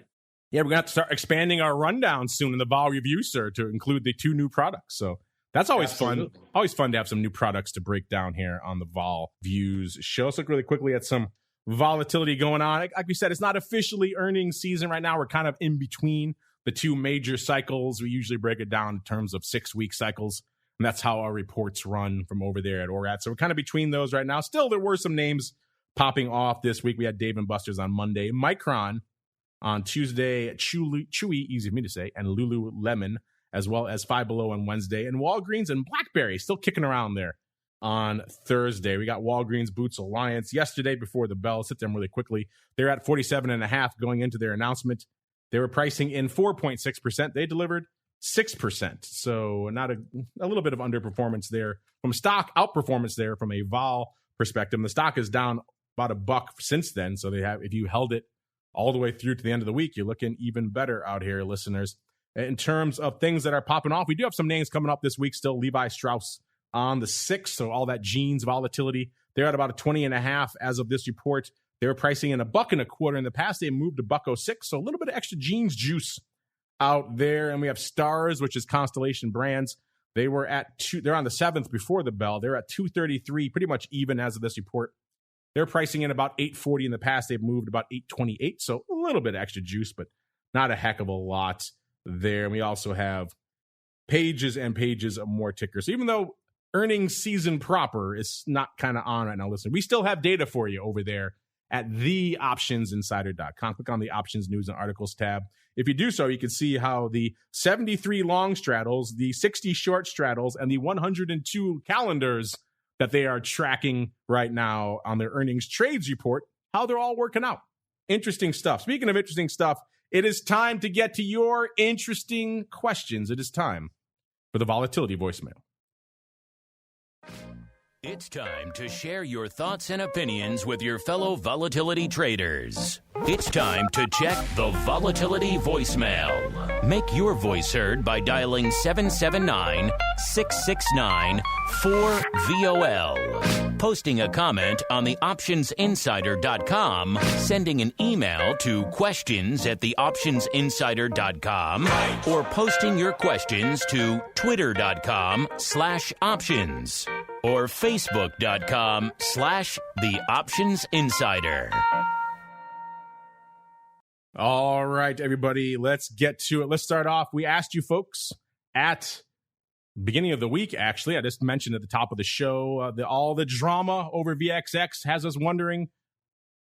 Yeah, we're going to have to start expanding our rundown soon in the Vol Review, sir, to include the 2 new products. So that's always fun. Always fun to have some new products to break down here on the Vol Views show. Let's look really quickly at some volatility going on. Like we said, it's not officially earnings season right now. We're kind of in between the 2 major cycles. We usually break it down in terms of 6-week cycles, and that's how our reports run from over there at ORAT. So we're kind of between those right now. Still, there were some names popping off this week. We had Dave & Buster's on Monday, Micron on Tuesday, Chewy, easy for me to say, and Lululemon, as well as Five Below on Wednesday, and Walgreens and BlackBerry still kicking around there on Thursday. We got Walgreens Boots Alliance yesterday before the bell. Sit them really quickly. They're at 47.5 going into their announcement. They were pricing in 4.6%. They delivered 6%. So not a little bit of underperformance there from stock, outperformance there from a vol perspective. And the stock is down about $1 since then. So if you held it all the way through to the end of the week, you're looking even better out here, listeners. In terms of things that are popping off, we do have some names coming up this week still. Levi Strauss on the 6th, so all that jeans volatility. They're at about a 20.5 as of this report. They were pricing in $1.25. In the past, they moved to $1.06, so a little bit of extra jeans juice out there. And we have Stars, which is Constellation Brands. They were at they're on the 7th before the bell. They're at $2.33, pretty much even as of this report. They're pricing in about $8.40. In the past, they've moved about $8.28, so a little bit of extra juice, but not a heck of a lot there. And we also have pages and pages of more tickers. So even though earnings season proper is not kind of on right now, listen, we still have data for you over there at theoptionsinsider.com. Click on the Options News and Articles tab. If you do so, you can see how the 73 long straddles, the 60 short straddles, and the 102 calendars that they are tracking right now on their earnings trades report, how they're all working out. Interesting stuff. Speaking of interesting stuff, it is time to get to your interesting questions. It is time for the volatility voicemail. It's time to share your thoughts and opinions with your fellow volatility traders. It's time to check the volatility voicemail. Make your voice heard by dialing 779-669-4VOL. Posting a comment on the optionsinsider.com, sending an email to questions@theoptionsinsider.com, or posting your questions to twitter.com/options. or facebook.com/theoptionsinsider. All right, everybody, let's get to it. Let's start off. We asked you folks at beginning of the week, actually. I just mentioned at the top of the show, all the drama over VXX has us wondering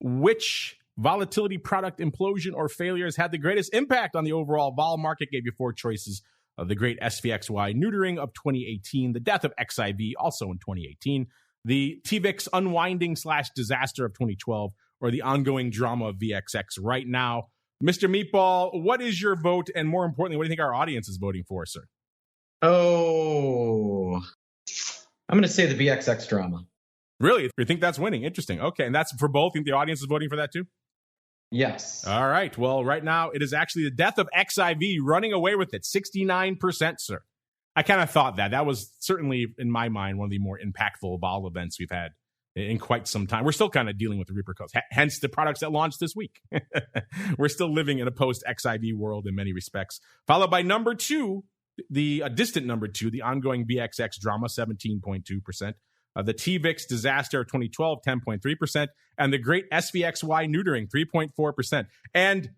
which volatility product implosion or failure has had the greatest impact on the overall vol market. Gave you 4 choices. The great SVXY neutering of 2018, the death of XIV also in 2018, the TVIX unwinding/disaster of 2012, or the ongoing drama of VXX right now. Mr. Meatball, what is your vote? And more importantly, what do you think our audience is voting for, sir? Oh, I'm going to say the VXX drama. Really? You think that's winning? Interesting. Okay. And that's for both? You think the audience is voting for that too? Yes. All right. Well, right now it is actually the death of XIV running away with it. 69%, sir. I kind of thought that was certainly, in my mind, one of the more impactful vol events we've had in quite some time. We're still kind of dealing with the repercussions, hence the products that launched this week. We're still living in a post-XIV world in many respects. Followed by number 2, the distant number 2, the ongoing VXX drama, 17.2%. The TVIX disaster of 2012, 10.3%, and the great SVXY neutering, 3.4%. And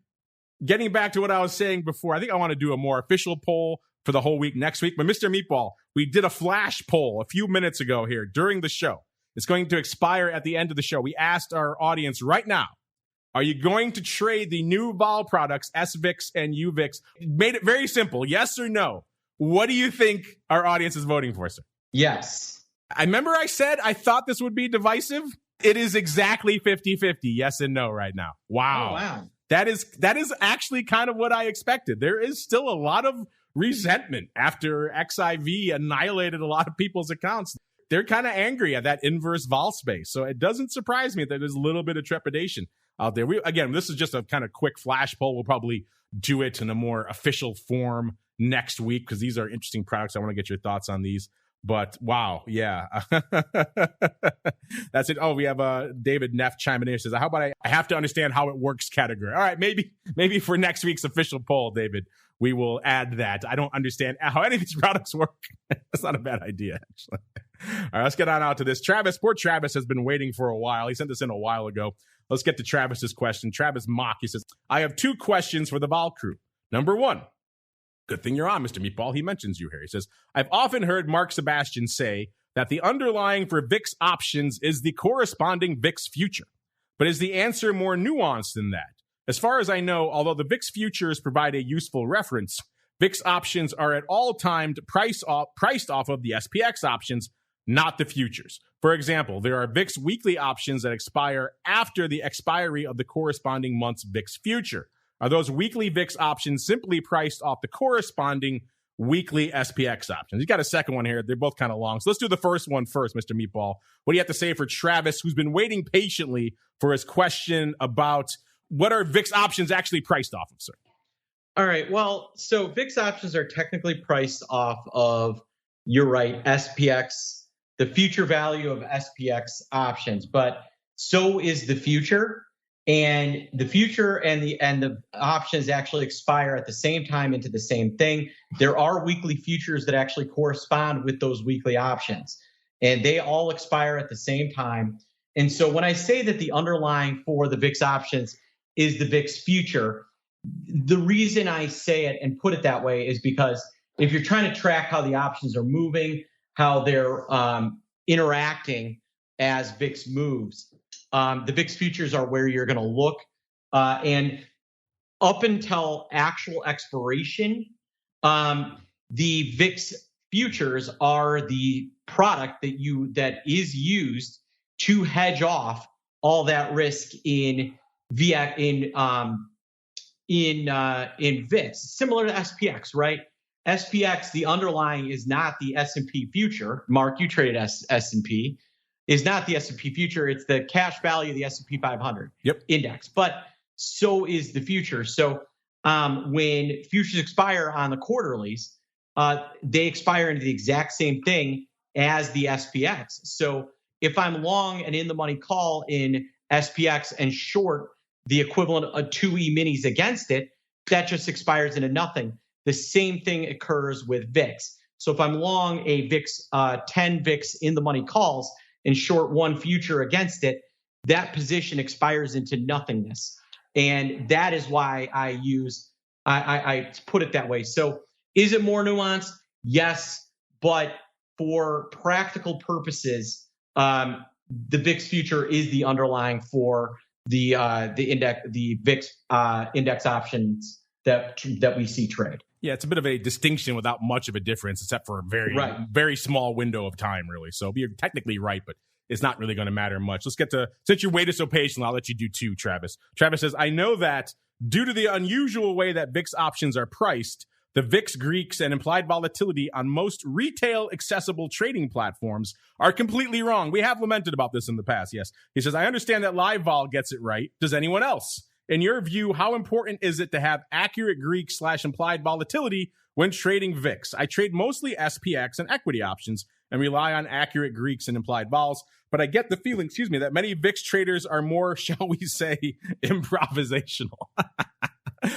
getting back to what I was saying before, I think I want to do a more official poll for the whole week next week. But Mr. Meatball, we did a flash poll a few minutes ago here during the show. It's going to expire at the end of the show. We asked our audience right now, are you going to trade the new vol products, SVIX and UVIX? Made it very simple, yes or no. What do you think our audience is voting for, sir? Yes. I remember I said I thought this would be divisive. It is exactly 50-50, yes and no right now. Wow. Oh, wow. That is actually kind of what I expected. There is still a lot of resentment after XIV annihilated a lot of people's accounts. They're kind of angry at that inverse vol space. So it doesn't surprise me that there's a little bit of trepidation out there. Again, this is just a kind of quick flash poll. We'll probably do it in a more official form next week because these are interesting products. I want to get your thoughts on these. But wow, yeah. That's it. Oh, we have David Neff chiming in. Says, how about I have to understand how it works category. All right, maybe for next week's official poll, David, we will add that. I don't understand how any of these products work. That's not a bad idea, actually. All right, let's get on out to this. Poor Travis has been waiting for a while. He sent this in a while ago. Let's get to Travis's question. Travis Mock, he says, I have 2 questions for the Vol crew. Number 1. Good thing you're on, Mr. Meatball. He mentions you here. He says, I've often heard Mark Sebastian say that the underlying for VIX options is the corresponding VIX future. But is the answer more nuanced than that? As far as I know, although the VIX futures provide a useful reference, VIX options are at all times priced off of the SPX options, not the futures. For example, there are VIX weekly options that expire after the expiry of the corresponding month's VIX future. Are those weekly VIX options simply priced off the corresponding weekly SPX options? You got a second one here. They're both kind of long. So let's do the first one first, Mr. Meatball. What do you have to say for Travis, who's been waiting patiently for his question about what are VIX options actually priced off of, sir? All right. Well, so VIX options are technically priced off of, you're right, SPX, the future value of SPX options, but so is the future. And the future and the options actually expire at the same time into the same thing. There are weekly futures that actually correspond with those weekly options, and they all expire at the same time. And so when I say that the underlying for the VIX options is the VIX future, the reason I say it and put it that way is because if you're trying to track how the options are moving, how they're interacting as VIX moves, the VIX futures are where you're going to look. And up until actual expiration, the VIX futures are the product that is used to hedge off all that risk in VIX, similar to SPX, right? SPX, the underlying is not the S&P future. Mark, you traded S&P. Is not the S&P future. It's the cash value of the S&P 500 index. But so is the future. So when futures expire on the quarterlies, they expire into the exact same thing as the SPX. So if I'm long an in-the-money call in SPX and short the equivalent of 2 E-minis against it, that just expires into nothing. The same thing occurs with VIX. So if I'm long a VIX, 10 VIX in-the-money calls, and short 1 future against it, that position expires into nothingness. And that is why I put it that way. So is it more nuanced? Yes, but for practical purposes, the VIX future is the underlying for the VIX index options that we see trade. Yeah, it's a bit of a distinction without much of a difference, except for a very small window of time, really. So you're technically right, but it's not really going to matter much. Let's get to, since you waited so patiently, I'll let you do 2, Travis. Travis says, I know that due to the unusual way that VIX options are priced, the VIX Greeks and implied volatility on most retail accessible trading platforms are completely wrong. We have lamented about this in the past, yes. He says, I understand that LiveVol gets it right. Does anyone else? In your view, how important is it to have accurate Greek/implied volatility when trading VIX? I trade mostly SPX and equity options and rely on accurate Greeks and implied vols, but I get the feeling, that many VIX traders are more, shall we say, improvisational.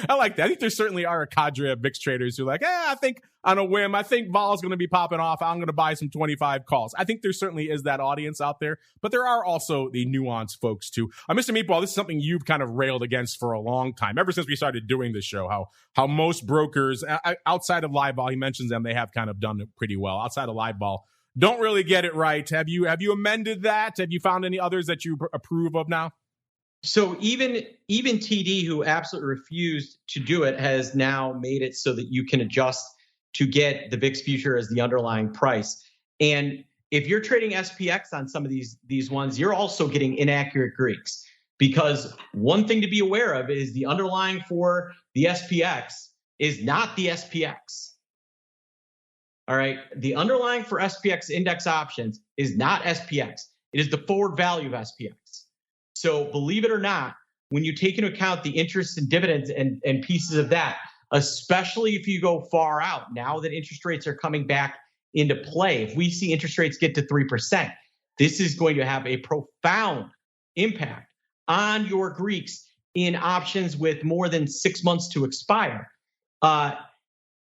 I like that. I think there certainly are a cadre of VIX traders who are like, I think on a whim, I think vol is going to be popping off. I'm going to buy some 25 calls. I think there certainly is that audience out there, but there are also the nuanced folks too. Mr. Meatball, this is something you've kind of railed against for a long time, ever since we started doing this show, how most brokers outside of LiveVol, he mentions them, they have kind of done it pretty well. Outside of LiveVol, don't really get it right. Have you amended that? Have you found any others that you approve of now? So even TD, who absolutely refused to do it, has now made it so that you can adjust to get the VIX future as the underlying price. And if you're trading SPX on some of these ones, you're also getting inaccurate Greeks, because one thing to be aware of is the underlying for the SPX is not the SPX. All right. The underlying for SPX index options is not SPX. It is the forward value of SPX. So believe it or not, when you take into account the interest and dividends and pieces of that, especially if you go far out, now that interest rates are coming back into play, if we see interest rates get to 3%, this is going to have a profound impact on your Greeks in options with more than 6 months to expire. A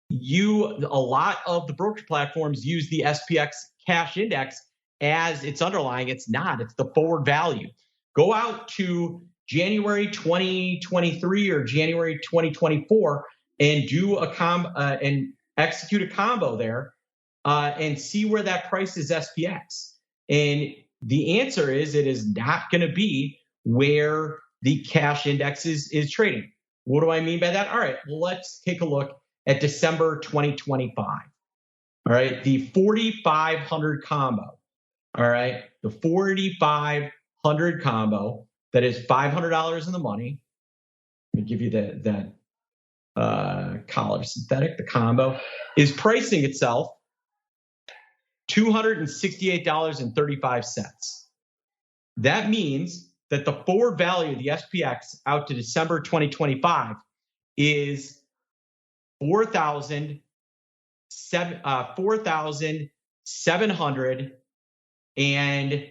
lot of the brokerage platforms use the SPX cash index as its underlying. It's not. It's the forward value. Go out to January 2023 or January 2024 and do and execute a combo there and see where that price is SPX. And the answer is it is not going to be where the cash index is trading. What do I mean by that? All right, well, let's take a look at December 2025. All right, the 4,500 combo. All right, the 4,500 combo that is $500 in the money. Let me give you that collar synthetic. The combo is pricing itself $268.35. That means that the forward value of the SPX out to December 2025 is $4,700 and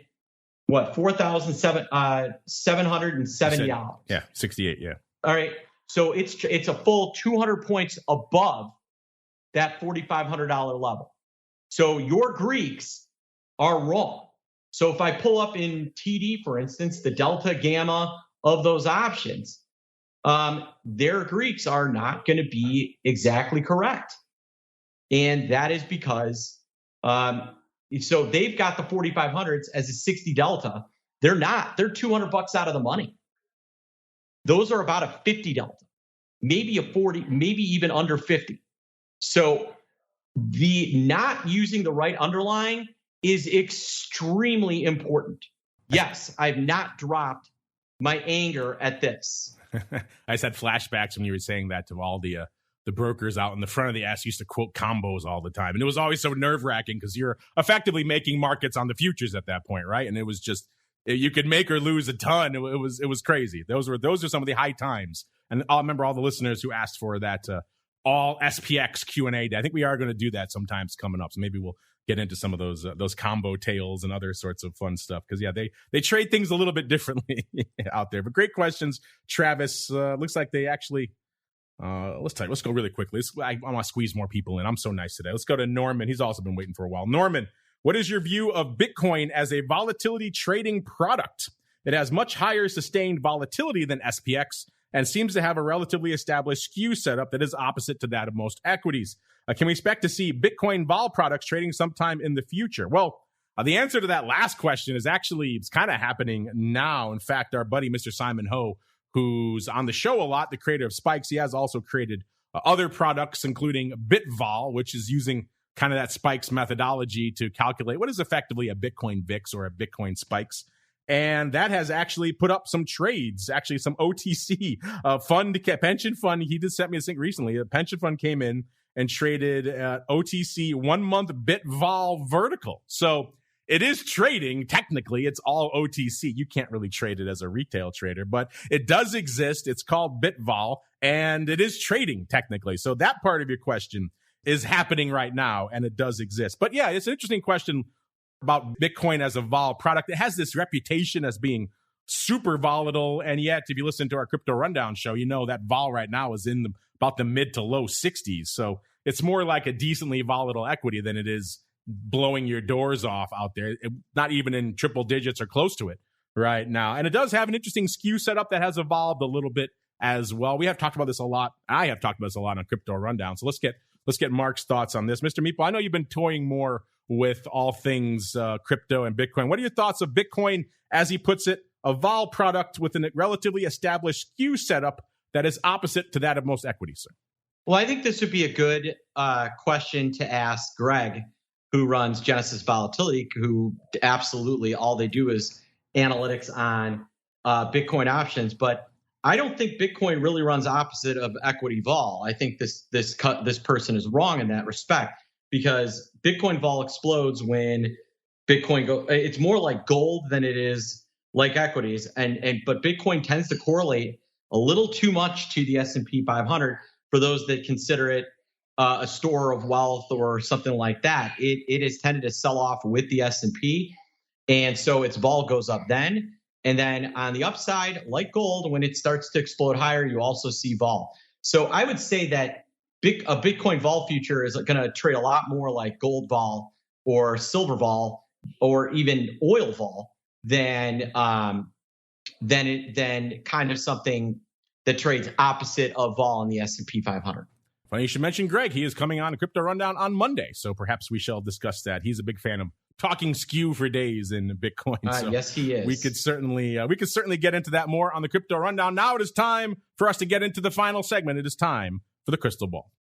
what? $4,770. Yeah, 68. Yeah. All right. So it's a full 200 points above that $4,500 level. So your Greeks are wrong. So if I pull up in TD, for instance, the delta gamma of those options, their Greeks are not going to be exactly correct. And that is because, so they've got the 4,500s as a 60 delta. They're not. They're $200 out of the money. Those are about a 50 delta, maybe a 40, maybe even under 50. So the not using the right underlying is extremely important. Yes, I've not dropped my anger at this. I just had flashbacks when you were saying that to all the brokers out in the front of the S used to quote combos all the time. And it was always so nerve-wracking because you're effectively making markets on the futures at that point, right? And it was just, you could make or lose a ton. It was crazy. Those are some of the high times. And I'll remember all the listeners who asked for that all SPX Q&A day. I think we are going to do that sometimes coming up. So maybe we'll get into some of those combo tails and other sorts of fun stuff. Because, yeah, they trade things a little bit differently out there. But great questions, Travis. Looks like they actually let's go really quickly. I want to squeeze more people in. I'm so nice today. Let's go to Norman. He's also been waiting for a while. Norman, what is your view of Bitcoin as a volatility trading product? It has much higher sustained volatility than SPX and seems to have a relatively established skew setup that is opposite to that of most equities. Can we expect to see Bitcoin vol products trading sometime in the future? Well, the answer to that last question is actually, it's kind of happening now. In fact, our buddy, Mr. Simon Ho, who's on the show a lot, the creator of Spikes, he has also created other products, including BitVol, which is using kind of that Spikes methodology to calculate what is effectively a Bitcoin VIX or a Bitcoin Spikes. And that has actually put up some trades, actually some OTC pension fund. He just sent me a thing recently. A pension fund came in and traded OTC 1 month BitVol vertical. So it is trading. Technically, it's all OTC. You can't really trade it as a retail trader, but it does exist. It's called BitVol, and it is trading technically. So that part of your question is happening right now, and it does exist. But yeah, it's an interesting question about Bitcoin as a vol product. It has this reputation as being super volatile, and yet if you listen to our Crypto Rundown show, you know that vol right now is in about the mid to low 60s. So it's more like a decently volatile equity than it is blowing your doors off out there, not even in triple digits or close to it right now. And it does have an interesting skew setup that has evolved a little bit as well. We have talked about this a lot. I have talked about this a lot on Crypto Rundown. So let's get Mark's thoughts on this. Mr. Meeple, I know you've been toying more with all things crypto and Bitcoin. What are your thoughts of Bitcoin, as he puts it, a vol product with a relatively established skew setup that is opposite to that of most equities, sir? Well, I think this would be a good question to ask Greg. who runs Genesis Volatility, who absolutely all they do is analytics on Bitcoin options. But I don't think Bitcoin really runs opposite of equity vol. I think this person is wrong in that respect, because Bitcoin vol explodes when Bitcoin go. It's more like gold than it is like equities, but Bitcoin tends to correlate a little too much to the S&P 500 for those that consider it a store of wealth or something like that. It has tended to sell off with the S&P, and so its vol goes up then. And then on the upside, like gold, when it starts to explode higher, you also see vol. So I would say that a Bitcoin vol future is going to trade a lot more like gold vol or silver vol or even oil vol than kind of something that trades opposite of vol in the S&P 500. Funny you should mention Greg. He is coming on a Crypto Rundown on Monday, so perhaps we shall discuss that. He's a big fan of talking skew for days in Bitcoin. So yes, he is. We could certainly get into that more on the Crypto Rundown. Now it is time for us to get into the final segment. It is time for the crystal ball.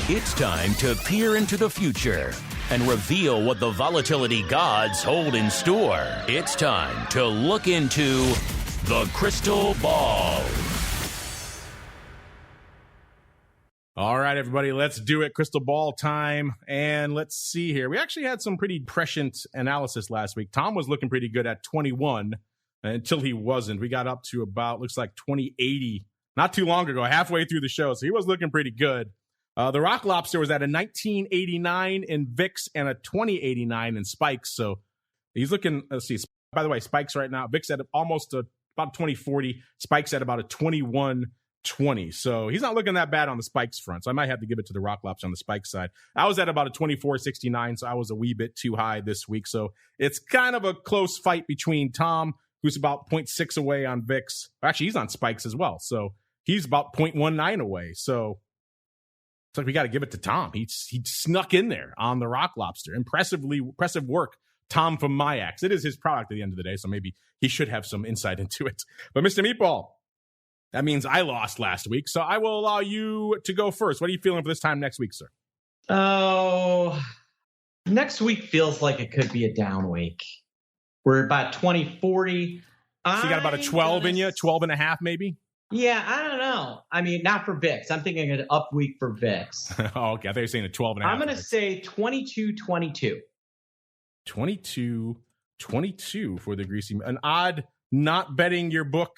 It's time to peer into the future and reveal what the volatility gods hold in store. It's time to look into the crystal ball. All right, everybody, let's do it. Crystal ball time. And let's see here. We actually had some pretty prescient analysis last week. Tom was looking pretty good at 21 until he wasn't. We got up to about, looks like 2080, not too long ago, halfway through the show. So he was looking pretty good. The Rock Lobster was at a 1989 in VIX and a 2089 in Spikes. So he's looking, let's see, by the way, Spikes right now, VIX at almost about 2040, Spikes at about a 2120. So he's not looking that bad on the Spikes front. So I might have to give it to the Rock Lobster on the Spikes side. I was at about a 2469, so I was a wee bit too high this week. So it's kind of a close fight between Tom, who's about 0.6 away on VIX. Actually, he's on Spikes as well. So he's about 0.19 away. So it's like we got to give it to Tom. He snuck in there on the Rock Lobster. Impressive work, Tom from MyAx. It is his product at the end of the day, so maybe he should have some insight into it. But Mr. Meatball, that means I lost last week, so I will allow you to go first. What are you feeling for this time next week, sir? Oh, next week feels like it could be a down week. We're about 2040. So you got about a 12 in you, 12 and a half maybe? Yeah, I don't know. I mean, not for VIX. I'm thinking an up week for VIX. Oh, okay. I thought you were saying a 12 and a half. I'm going to say 22-22. 22-22 for the greasy. An odd not betting your book,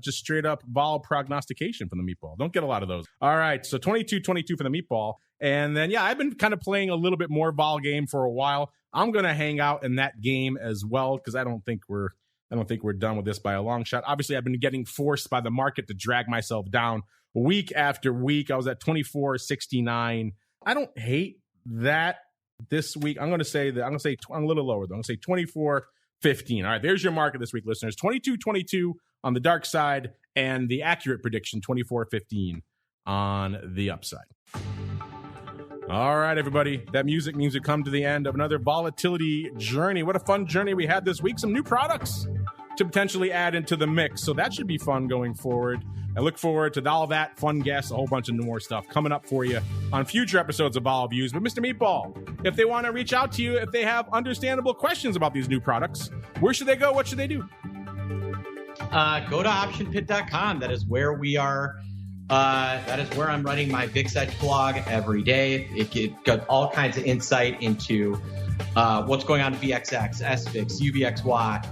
just straight up vol prognostication from the Meatball. Don't get a lot of those. All right, so 22-22 for the Meatball. And then, yeah, I've been kind of playing a little bit more vol game for a while. I'm going to hang out in that game as well because I don't think we're done with this by a long shot. Obviously, I've been getting forced by the market to drag myself down week after week. I was at 24.69. I don't hate that this week. I'm going to say a little lower though. I'm going to say 24.15. All right, there's your market this week, listeners. 22.22 on the dark side, and the accurate prediction 24.15 on the upside. All right, everybody. That music means we come to the end of another volatility journey. What a fun journey we had this week. Some new products to potentially add into the mix. So that should be fun going forward. I look forward to all that, fun guests, a whole bunch of more stuff coming up for you on future episodes of Vol Views. But Mr. Meatball, if they want to reach out to you, if they have understandable questions about these new products, where should they go? What should they do? Go to optionpit.com. That is where we are. That is where I'm writing my VIX Edge blog every day. It got all kinds of insight into what's going on in VXX, SVIX, UVXY,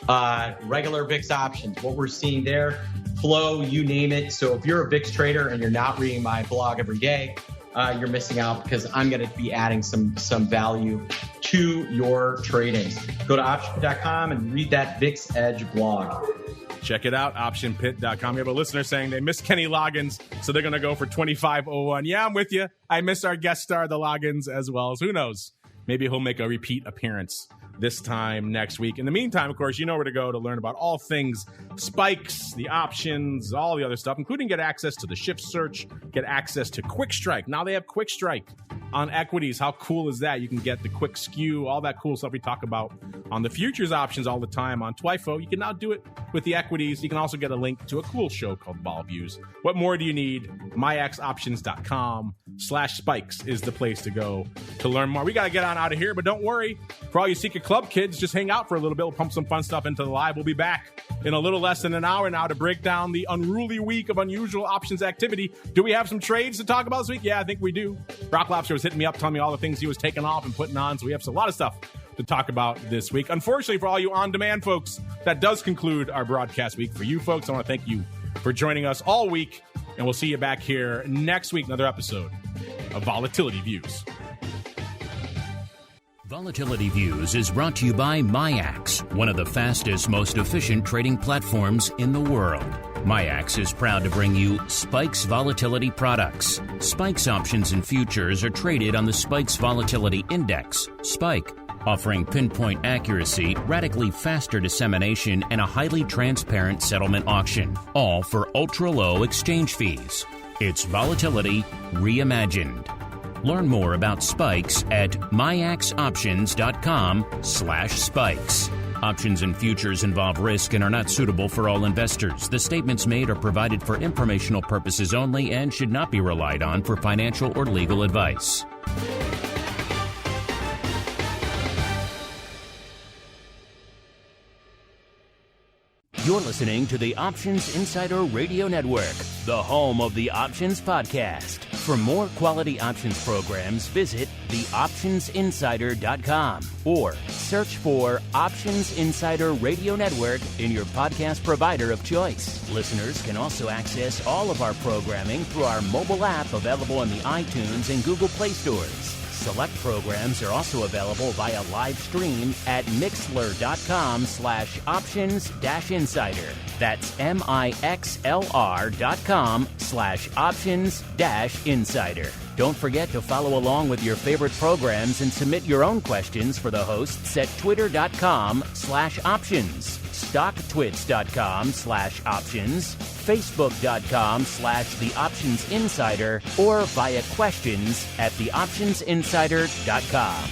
UVIX, regular VIX options, what we're seeing there, flow, you name it. So if you're a VIX trader and you're not reading my blog every day, you're missing out because I'm going to be adding some value to your tradings. Go to optionpit.com and read that VIX Edge blog. Check it out, optionpit.com. We have a listener saying they miss Kenny Loggins, so they're going to go for 25.01. Yeah, I'm with you. I miss our guest star, the Loggins, as well. So who knows? Maybe he'll make a repeat appearance this time next week. In the meantime, of course, you know where to go to learn about all things spikes, the options, all the other stuff, including get access to the shift search, get access to Quick Strike. Now they have Quick Strike. on equities. How cool is that? You can get the quick skew, all that cool stuff we talk about on the futures options all the time on TWIFO. You can now do it with the equities. You can also get a link to a cool show called Vol Views. What more do you need? MyAxOptions.com/spikes is the place to go to learn more. We got to get on out of here, but don't worry. For all you Secret Club kids, just hang out for a little bit. We'll pump some fun stuff into the live. We'll be back in a little less than an hour now to break down the unruly week of unusual options activity. Do we have some trades to talk about this week? Yeah, I think we do. Brock Lobster was hitting me up, telling me all the things he was taking off and putting on, so we have a lot of stuff to talk about this week. Unfortunately, for all you on-demand folks, that does conclude our broadcast week. For you folks, I want to thank you for joining us all week, and we'll see you back here next week, another episode of Volatility Views. Volatility Views is brought to you by MyAx, one of the fastest, most efficient trading platforms in the world. MyAx is proud to bring you SPIKES Volatility products. SPIKES options and futures are traded on the SPIKES Volatility Index, SPIKE, offering pinpoint accuracy, radically faster dissemination, and a highly transparent settlement auction, all for ultra-low exchange fees. It's volatility reimagined. Learn more about spikes at myaxoptions.com/spikes. Options and futures involve risk and are not suitable for all investors. The statements made are provided for informational purposes only and should not be relied on for financial or legal advice. You're listening to the Options Insider Radio Network, the home of the Options Podcast. For more quality options programs, visit theoptionsinsider.com or search for Options Insider Radio Network in your podcast provider of choice. Listeners can also access all of our programming through our mobile app available in the iTunes and Google Play stores. Select programs are also available via live stream at mixlr.com/options-insider. That's mixlr.com/options-insider. Don't forget to follow along with your favorite programs and submit your own questions for the hosts at twitter.com/options, stocktwits.com/options, facebook.com/theoptionsinsider, or via questions at theoptionsinsider.com.